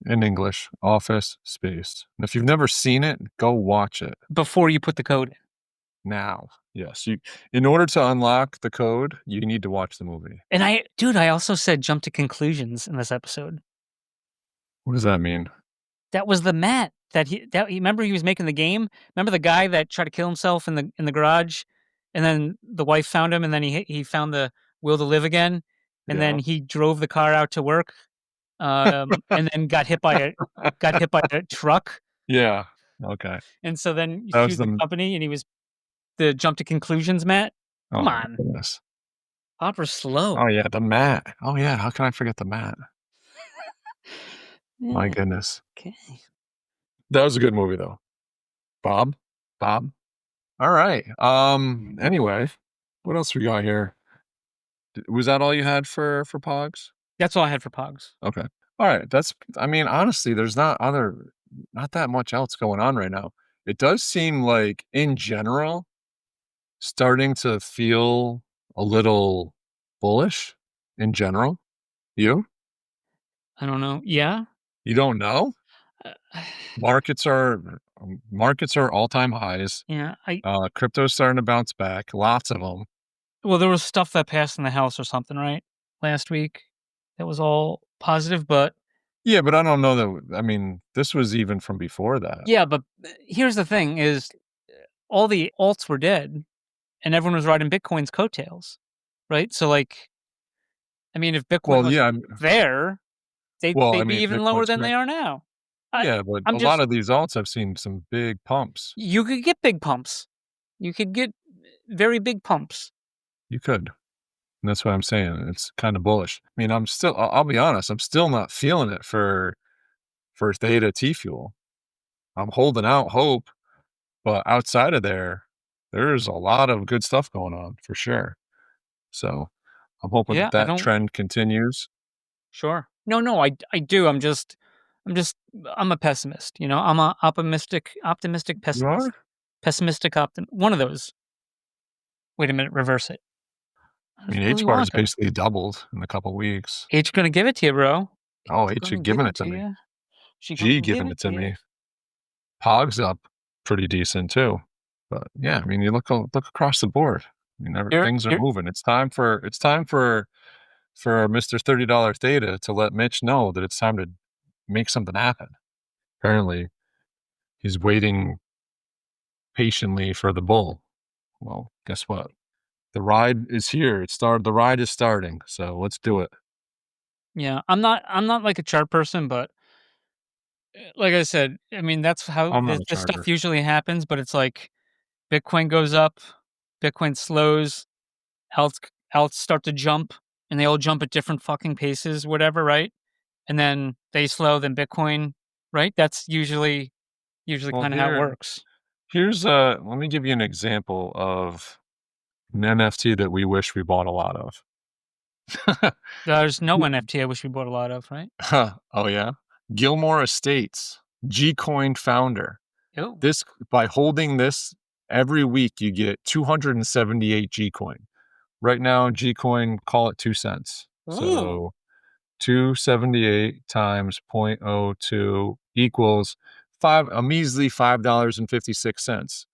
In English, office space. And if you've never seen it, go watch it Before you put the code in. now. Yes, in order to unlock the code, you need to watch the movie. And I also said jump to conclusions in this episode. What does that mean? That was the Matt that he remember he was making the game? Remember the guy that tried to kill himself in the garage, and then the wife found him, and then he found the will to live again, and Yeah. then he drove the car out to work, and then got hit by a truck, Yeah. Okay. and so then he That was sued the company, and he was the jump to conclusions, Matt. Come Oh my on, goodness. Hopper's slow. Oh yeah, the mat. Oh yeah, how can I forget the mat? My Yeah, goodness. okay. That was a good movie though. Bob? All right. Anyway, what else we got here? Was that all you had for Pogs? That's all I had for Pogs. Okay. All right. I mean, honestly, there's not that much else going on right now. It does seem like in general starting to feel a little bullish in general. You? I don't know. Yeah. You don't know? Uh, Markets are all-time highs. yeah. Crypto's starting to bounce back. Lots of them. Well, there was stuff that passed in the House or something, right? Last week. That was all positive, but Yeah, but I don't know that. I mean, this was even from before that. yeah, but here's the thing is all the alts were dead and everyone was riding Bitcoin's coattails, right? So like, I mean, if Bitcoin Well, was yeah. there, they'd Well, I be mean, even lower Bitcoin's than great. they are now. Yeah, but I'm a lot of these alts have seen some big pumps. You could get big pumps. You could get very big pumps. You could. And that's what I'm saying. It's kind of bullish. I mean, I'll be honest, I'm still not feeling it for Theta T Fuel. I'm holding out hope, but outside of there's a lot of good stuff going on for sure. So I'm hoping Yeah, that trend continues. Sure. No, I do. I'm a pessimist, you know. I'm a optimistic pessimist. You are? Pessimistic one of those. Wait a minute, reverse it. I mean, H bar has basically doubled in a couple weeks. H gonna give it to you, bro. Oh, H is giving it to me. G giving it to me. Pog's up pretty decent too. But yeah, I mean, you look across the board. I mean, things are moving. It's time for Mr. $30 Theta to let Mitch know that it's time to make something happen. Apparently, he's waiting patiently for the bull. Well, guess what? The ride is here. The ride is starting. So let's do it. Yeah, I'm not like a chart person, but like I said, I mean that's how this stuff usually happens. But it's like Bitcoin goes up, Bitcoin slows, alts start to jump, and they all jump at different fucking paces, whatever, right? And then they slow, then Bitcoin, right? That's usually kind of how it works. Here's let me give you an example of an NFT that we wish we bought a lot of. There's no NFT I wish we bought a lot of, right? Oh yeah, Gilmore Estates, Gcoin founder. Oh. By holding this every week, you get 278 Gcoin. Right now, Gcoin, call it 2 cents. Ooh. So 278 times 0.02 equals a measly $5.56.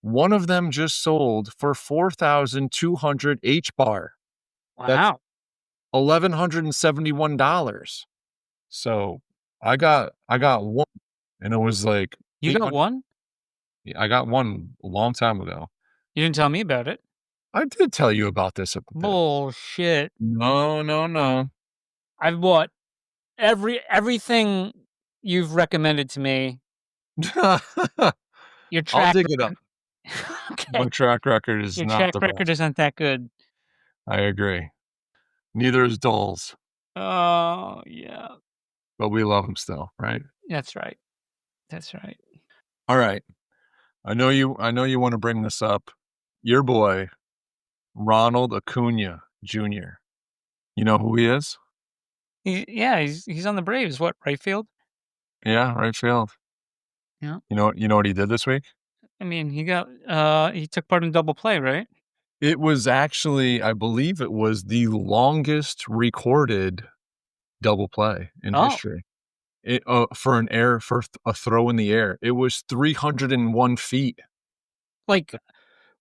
One of them just sold for 4,200 H bar. Wow. That's $1,171. So I got one, and it was like you got one. Yeah, I got one a long time ago. You didn't tell me about it. I did tell you about this. Bullshit. No. I've bought everything you've recommended to me. Your track I'll dig it up. Okay. My track record is Your not track the record best. isn't that good. I agree. Neither is Dole's. Oh, yeah. But we love them still, right? That's right. All right. I know you want to bring this up. Your boy, Ronald Acuna Jr. You know who he is? He's on the Braves. What, right field? Yeah, right field. Yeah. You know what he did this week? I mean, he took part in double play, right? It was actually, I believe it was the longest recorded double play in Oh, history. For an air for a throw in the air. It was 301 feet. like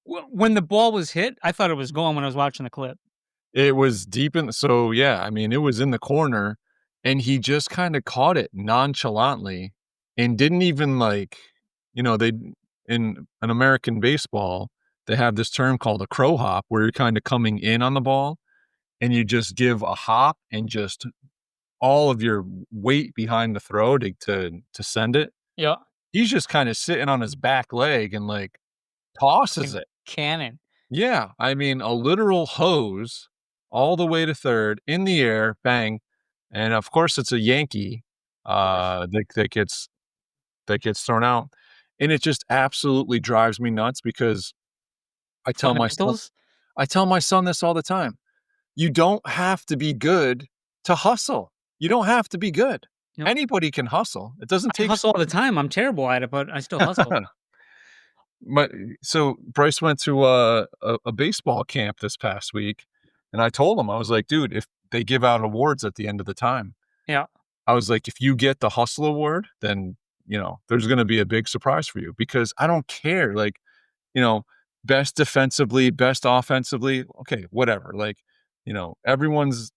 when the ball was hit, I thought it was gone when I was watching the clip. It was deep in so, yeah, I mean, it was in the corner, and he just kinda caught it nonchalantly and didn't even, like they in an American baseball, they have this term called a crow hop, where you're kinda coming in on the ball, and you just give a hop and just all of your weight behind the throw to send it. Yeah, He's just kinda sitting on his back leg and, like, like tosses a it. cannon. Yeah, I mean, a literal hose all the way to third in the air, bang, and of course it's a Yankee, Of course. that gets thrown out, and it just absolutely drives me nuts because I tell my son Fundamentals? I tell my son this all the time. You don't have to be good to hustle. You don't have to be good. Yep. Anybody can hustle. It doesn't I take hustle all smart. the time. I'm terrible at it, but I still hustle. My so Bryce went to a baseball camp this past week, and I told him, I was like, "Dude, if they give out awards at the end of the time," Yeah. I was like, "If you get the hustle award, then, there's gonna be a big surprise for you because I don't care, like, you know, best defensively, best offensively, okay, whatever, like, everyone's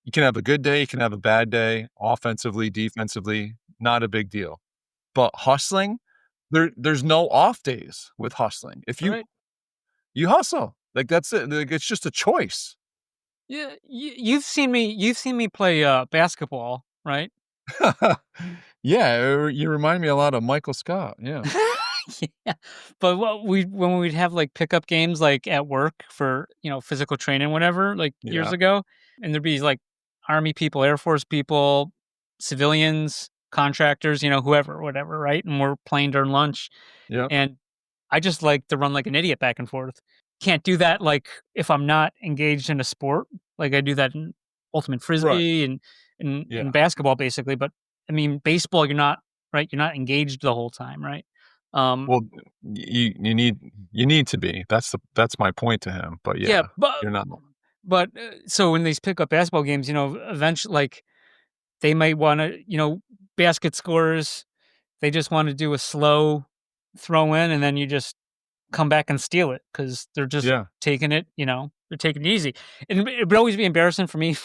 you can have a good day, you can have a bad day, offensively, defensively, not a big deal. But hustling, there's no off days with hustling. If you Right. you hustle, like, that's it, like, it's just a choice. Yeah, you've seen me play, basketball, right? Yeah, you remind me a lot of Michael Scott, yeah. Yeah, but when we'd have, like, pickup games, like, at work for, physical training, whatever, like, years Yeah, ago, and there'd be, like, Army people, Air Force people, civilians, contractors, whoever, whatever, right? And we're playing during lunch, yep, and I just like to run like an idiot back and forth. Can't do that, like, if I'm not engaged in a sport, like I do that in ultimate right, frisbee and in yeah. basketball, basically, but, I mean, baseball, you're not right? You're not engaged the whole time, right? Um, Well, you need to be. That's my point to him, but yeah, yeah, but you're not. so when these pickup basketball games, eventually, like, they might wanna, basket scorers, they just wanna do a slow throw in, and then you just come back and steal it because 'cause they're just Yeah. taking it, they're taking it easy. And it would always be embarrassing for me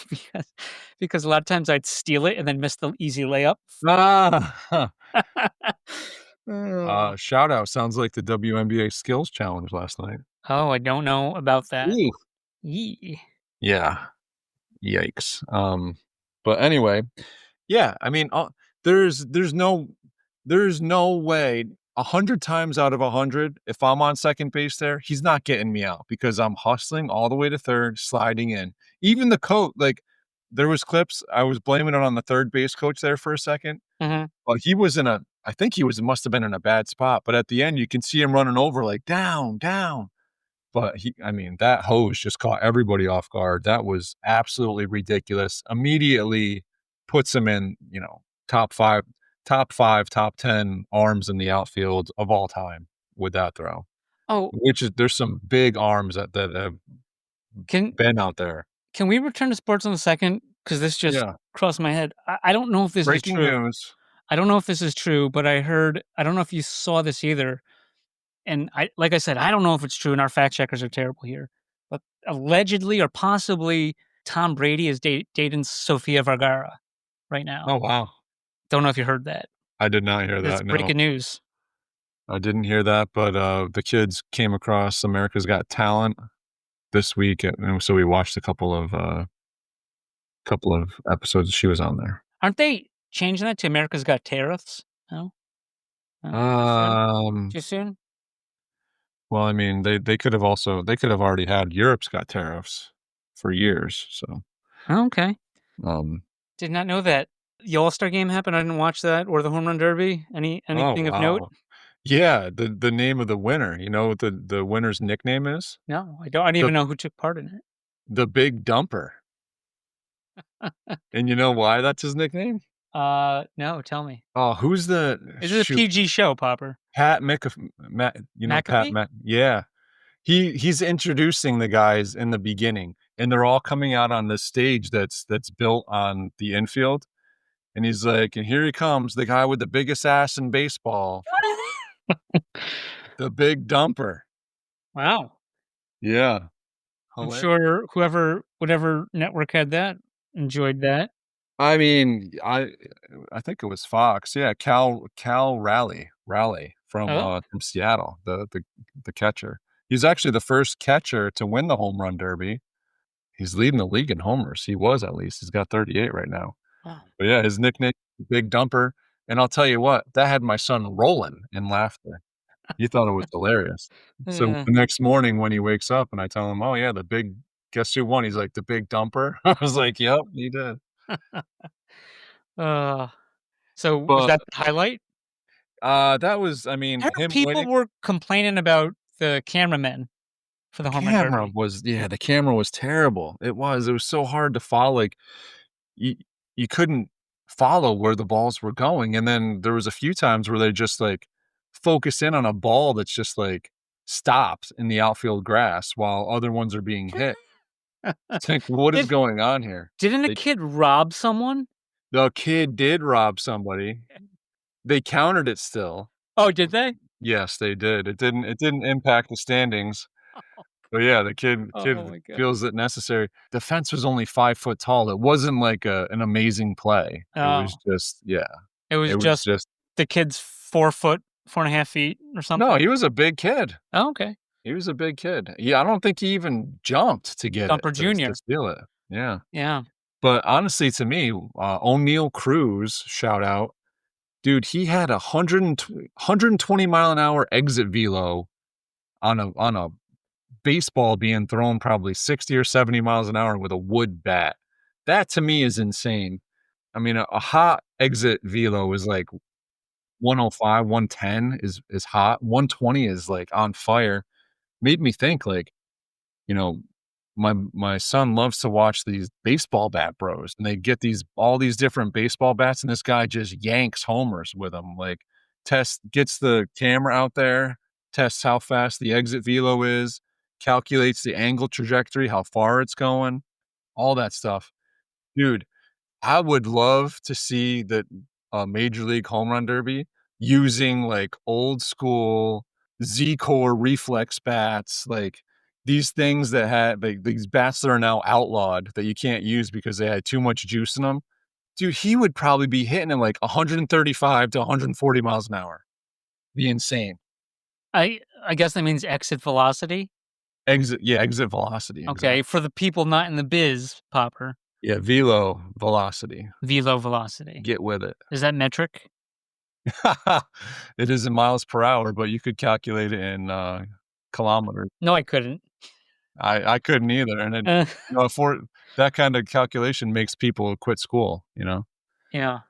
because a lot of times I'd steal it and then miss the easy layup. Ah, Oh. shout out, sounds like the WNBA skills challenge last night. Oh, I don't know about that. Ooh. Yee. Yeah, yikes, but anyway, yeah, I mean, there's there's no there's no way 100 times out of 100, if I'm on second base there, he's not getting me out because I'm hustling all the way to third, sliding in. Even the coach, like, there was clips, I was blaming it on the third base coach there for a second, Mhm. but he was I think he must have been in a bad spot, but at the end, you can see him running over like, "Down, down." But I mean, that hose just caught everybody off guard. That was absolutely ridiculous. Immediately puts him in, top 5 top 5, top 10 arms in the outfield of all time with that throw, Oh, which is there's some big arms that have can been out there. can we return to sports in a second? Because this just Yeah. crossed my head. I don't know if this is Breaking true. news. I don't know if this is true, but I don't know if you saw this either. And like I said, I don't know if it's true, and our fact checkers are terrible here. But allegedly or possibly, Tom Brady is dating Sofia Vergara right now. Oh, wow. Don't know if you heard that. I did not hear It's that, no. breaking news. I didn't hear that, but, the kids came across America's Got Talent this week, and so we watched a couple of episodes she was on there. Aren't they changing that to America's Got Tariffs? No, no, too soon. Um, Too soon. well, I mean, they could have already had Europe's Got Tariffs for years, so, Oh, okay. um Did not know that. The All Star game happened. I didn't watch that or the home run derby. oh, Anything of note? wow. Yeah, the name of the winner, you know what the winner's nickname is? No, I don't. I didn't The even know who took part in it. the Big Dumper. And you know why that's his nickname? No, tell me. Oh, who's the Is it a shoot, PG show, Popper? Pat Mc Matt, Pat McAfee? Mac yeah. He's introducing the guys in the beginning, and they're all coming out on this stage that's built on the infield, and he's like, "And here he comes, the guy with the biggest ass in baseball, the big dumper." Wow. Yeah, I'm hilarious. sure whatever network had that enjoyed that. I mean, I think it was Fox. Yeah, Cal Raleigh Oh, from Seattle, the catcher. He's actually the first catcher to win the home run derby. He's leading the league in homers. He was at least. He's got 38 right now. wow. But yeah, his nickname, Big Dumper. And I'll tell you what, that had my son rolling in laughter. He thought it was hilarious. So Uh, the next morning when he wakes up and I tell him, "Oh yeah, the big guess who won?" He's like, "The Big Dumper." I was like, "Yep, he did." uh, so was But that the highlight? that was, I mean, I heard him people winning. were complaining about the cameramen for the home run derby. The camera was terrible. It was so hard to follow, like, you you couldn't follow where the balls were going, and then there was a few times where they just, like, focus in on a ball that's just, like, stopped in the outfield grass while other ones are being hit. It's like, what is Did going on here? didn't a They kid rob someone? The kid did rob somebody. They countered it still. Oh, did they? Yes, they did. It didn't impact the standings. But yeah, the kid Oh my god. feels it necessary. The fence was only 5 foot tall. It wasn't like an amazing play. It was Oh, just yeah. it was It was just just the kid's 4 foot, 4.5 feet or no, something? he was a big kid. Oh, okay. He was a big kid. Yeah, I don't think he even jumped to get it, Jumper to Junior. steal it. Yeah. Yeah. But honestly, to me, O'Neal Cruz, shout out, dude, he had 120 mile an hour exit velo on a baseball being thrown probably 60 or 70 miles an hour with a wood bat. That to me is insane. I mean, a hot exit velo is like 105, 110 is hot. 120 is like on fire. Made me think like, you know, my son loves to watch these baseball bat bros and they get all these different baseball bats and this guy just yanks homers with them. Like gets the camera out there, tests how fast the exit velo is, calculates the angle trajectory, how far it's going, all that stuff. Dude, I would love to see the major league home run derby using like old school Z-Core reflex bats, like these things that had like these bats that are now outlawed that you can't use because they had too much juice in them. Dude, he would probably be hitting at like 135 to 140 miles an hour. Be insane. I guess that means exit velocity? Exit velocity, Okay, exactly. for the people not in the biz, Popper, Yeah, velo velocity. velo velocity. Get with it. Is that metric? It is in miles per hour, but you could calculate it in kilometers. No, I couldn't. I couldn't either, and then, Uh, for that kind of calculation makes people quit school, you know? yeah.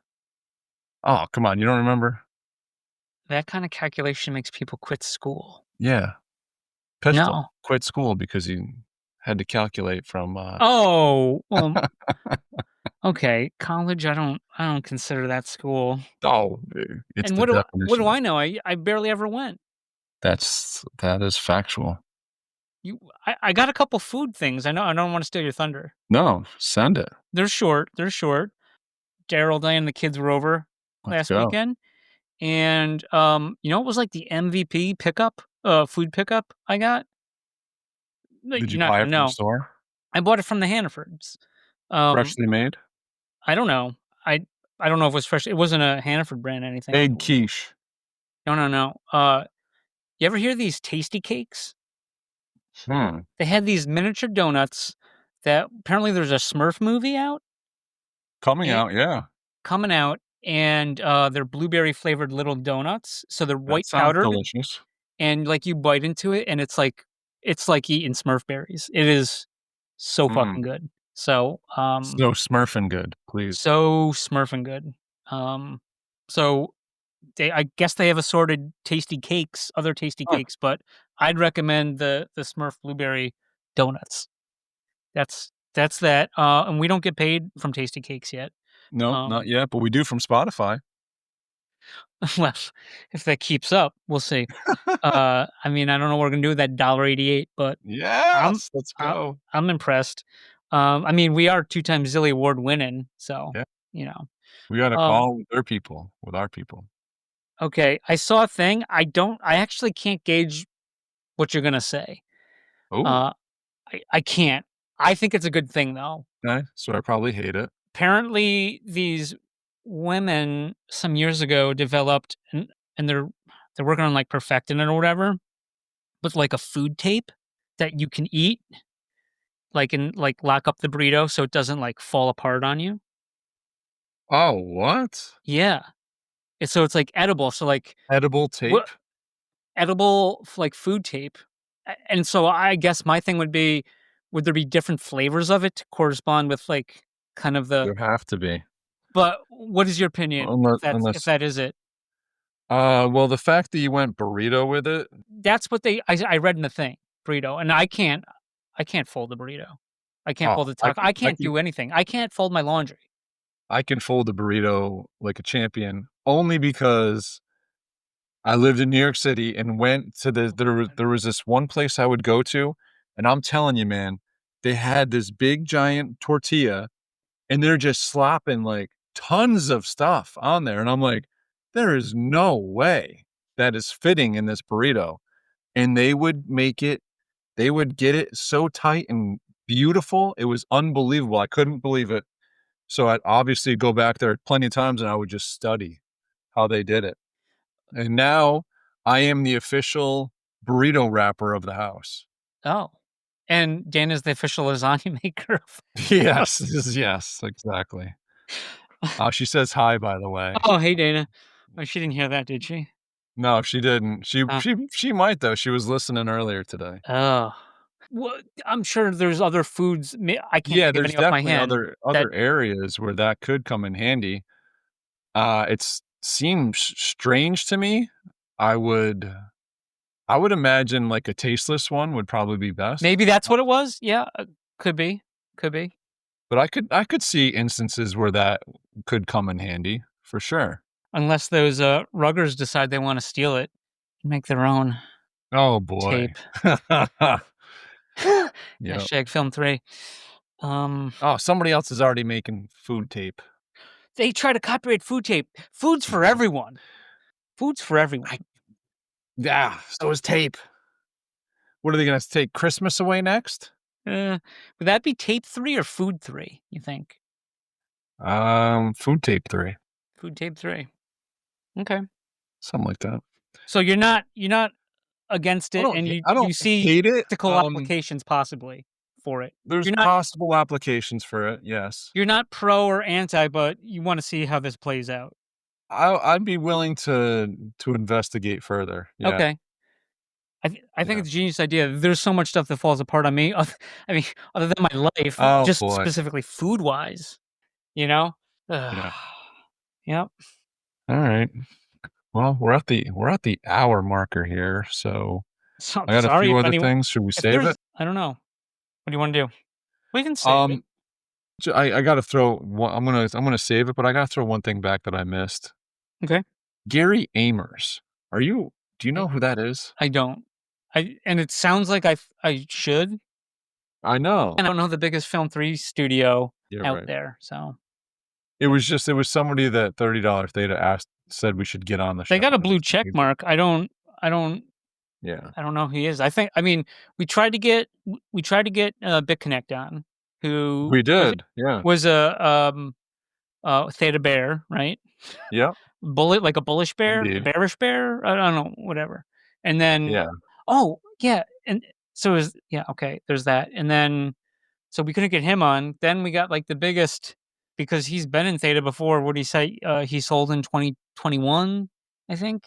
Oh, come on, you don't remember? That kind of calculation makes people quit school. Yeah, Pistol No. quit school because he had to calculate from, Oh, well, okay. College, I don't consider that school. oh, it's And the what do definition of I know? I barely ever went. that is factual. I got a couple food things. I know I don't want to steal your thunder. No, send it. They're short. They're short. Daryl, Diane, and the kids were over Let's last go. weekend, and it was like the MVP pickup, food pickup I got. Like, Did you you're not buy gonna it from the know. store? I bought it from the Hannafords. Um, Freshly made? I don't know. I don't know if it was fresh. It wasn't a Hannaford brand anything. Egg quiche. No, no, no. You ever hear these tasty cakes? Hmm. They had these miniature donuts that apparently there's a Smurf movie out Coming and out, yeah. coming out, and they're blueberry flavored little donuts. So they're That white sounds powdered, delicious. and like you bite into it, and it's like eating Smurf berries. It is so Mm. fucking good. So So smurfing good, please. so Smurfing good. Um, so I guess they have assorted tasty cakes, other tasty Huh. cakes, but I'd recommend the Smurf blueberry donuts. That's That's that, and we don't get paid from Tasty Cakes yet. No, not yet, but we do from Spotify. Well, if that keeps up, we'll see. I mean, I don't know what we're gonna do with that $1.88, but I'm Yes, let's I go. I'm impressed. I mean, we are 2 times Zilly Award winning, so, Yeah, you know. we gotta Um, call with their people, with our people. okay, I saw a thing, I actually can't gauge what you're gonna say. Oh, Uh, I can't. I think it's a good thing, though. okay, so I probably hate it. Apparently, these women some years ago developed and they're working on, like, perfecting it or whatever, with, like, a food tape that you can eat, like, and, like, lock up the burrito so it doesn't, like, fall apart on you. Oh, what? Yeah. It's, like, edible, so, like, Edible what tape? edible like, food tape, and so I guess my thing would there be different flavors of it to correspond with, like, kind of the There have to be. but what is your opinion if Unless that is it? well, the fact that you went burrito with it. That's what I read in the thing, burrito, and I can't fold a burrito. I can't Oh, fold a taco. I can't do anything. I can't fold my laundry. I can fold a burrito like a champion only because I lived in New York City and went to there was this one place I would go to, and I'm telling you, man, they had this big giant tortilla, and they're just slopping, like, tons of stuff on there, and I'm like, "There is no way that is fitting in this burrito," and they would get it so tight and beautiful, it was unbelievable, I couldn't believe it. So I'd obviously go back there plenty of times, and I would just study how they did it. And now I am the official burrito wrapper of the house. Oh, and Dan is the official lasagna maker of Yes, yes, exactly. She says hi, by the way. Oh, hey, Dana. Oh, she didn't hear that, did she? No, she didn't. She Uh, she she might though. She was listening earlier today. oh. Well, I'm sure there's other foods, I can't Yeah, think of there's any off my definitely hand that other areas where that could come in handy. It's seems strange to me. I would I would imagine like a tasteless one would probably be best. maybe that's what it was? Yeah, could be, could be. But I could see instances where that could come in handy for sure. Unless those, ruggers decide they wanna steal it and make their own Oh boy. tape. Yep. Hashtag film 3. Um, Oh, somebody else is already making food tape. they try to copyright food tape. Food's for everyone. Food's for I everyone. Yeah, so is tape. What are they gonna take Christmas away next? Would that be tape 3 or food 3, you think? Food tape 3, Food tape 3. Okay. something like that. So you're not against it, and I you don't see hate it. practical applications possibly for it. There's You're not possible applications for it, yes. you're not pro or anti, but you wanna see how this plays out. I'd be willing to investigate further, yeah, Okay. I think yeah. it's a genius idea. There's so much stuff that falls apart on me. I mean, other than my life, Oh just boy, specifically food-wise, you know? Ugh. yeah. Yep. Alright. Well, we're at the hour marker here, so So I got a sorry few if other anyone things. Should we if save there's it? I don't know. What do you wanna do? We can save it. Um, I gotta throw one. I'm gonna save it, but I gotta throw one thing back that I missed. Okay. Gary Amers. Do you know I who that is? I don't. And it sounds like I should. I know. I don't know the biggest film 3 studio Yeah, out right. there, so It was somebody that $30 Theta asked said we should get on the they show. got a blue check mark. I don't Yeah. I don't know who he is. I mean, we tried to get, BitConnect on, who We did. Yeah. was a Theta bear, right? Yep. Bullet like a bullish bear? A Indeed. bearish bear? I don't know, whatever. And then Yeah. oh, yeah, and so is yeah, okay, there's that, and then so we couldn't get him on. Then we got, like, the biggest because he's been in Theta before. What'd he say? He sold in 2021, I think,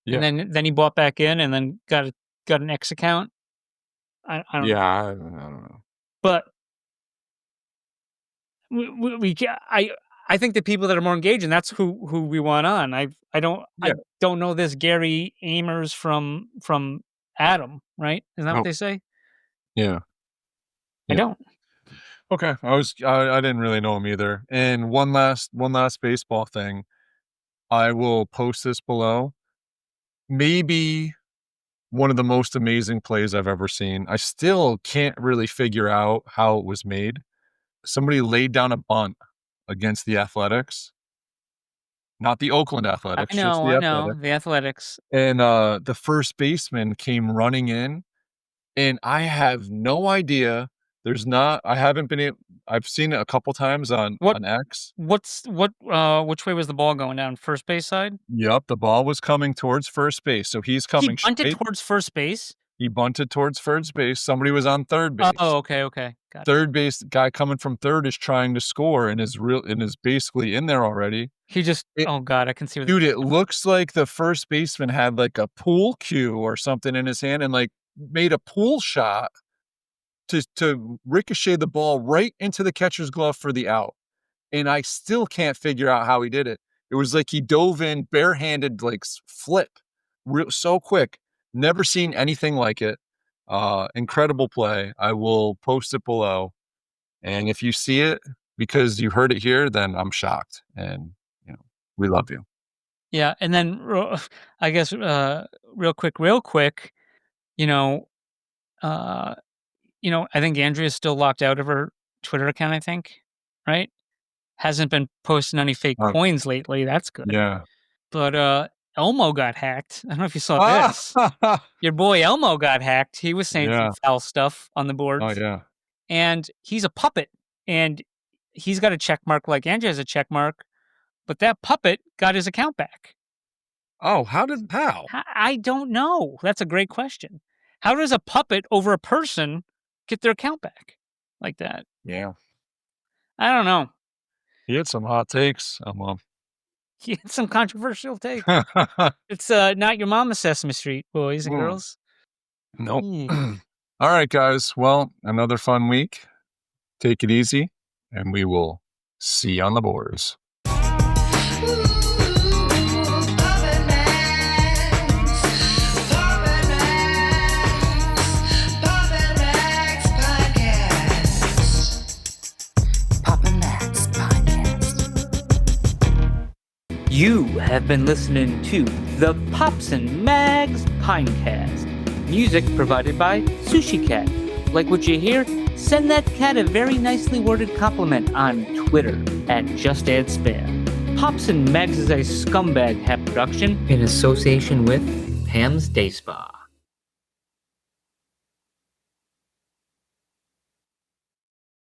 and Yeah. then he bought back in and then got an X account. I don't Yeah. know. I don't know. But we ca I think the people that are more engaged, and that's who we want on. I Yeah. don't know this Gary Amers from Adam, right? Isn't that what Oh, they say? yeah. I Yeah. don't. Okay, I didn't really know him either. And one last baseball thing. I will post this below. Maybe one of the most amazing plays I've ever seen. I still can't really figure out how it was made. Somebody laid down a bunt against the Athletics, not the Oakland Athletics, just the I know, Athletics. the Athletics. And the first baseman came running in, and I have no idea. I haven't been able, I've seen it a couple times on What X. which way was the ball going down? First base side? Yep, the ball was coming towards first base, so he's He coming bunted straight. towards first base? He bunted towards first base. Somebody was on third base. Oh, okay. Got it. Third base guy coming from third is trying to score and is basically in there already. He just It oh god, I can see what Dude, it looks like the first baseman had, like, a pool cue or something in his hand and, like, made a pool shot to ricochet the ball right into the catcher's glove for the out, and I still can't figure out how he did it. It was like he dove in barehanded, like, flip, so quick. Never seen anything like it. Incredible play. I will post it below, and if you see it because you heard it here, then I'm shocked, and, we love you. Yeah, and then I guess real quick, you know, uh I think Andrea's still locked out of her Twitter account, I think, right? Hasn't been posting any fake Uh, coins lately, that's good. yeah. But, Elmo got hacked. I don't know if you saw Ah! this. Your boy Elmo got hacked. He was saying some Yeah. foul stuff on the Oh, boards, yeah. and he's a puppet, and he's got a check mark like Andrea has a check mark, but that puppet got his account back. Oh, how? I don't know. That's a great question. How does a puppet over a person get their account back like that? Yeah. I don't know. He had some hot takes. He had some controversial takes. It's not your mama Sesame Street, boys and girls. Nope. Mm. All right, guys. Well, another fun week. Take it easy, and we will see you on the boards. You have been listening to the Pops and Mags Pinecast. Music provided by Sushi Cat. Like what you hear? Send that cat a very nicely worded compliment on Twitter at JustAddSpam. Pops and Mags is a Scumbag Hat production in association with Pam's Day Spa.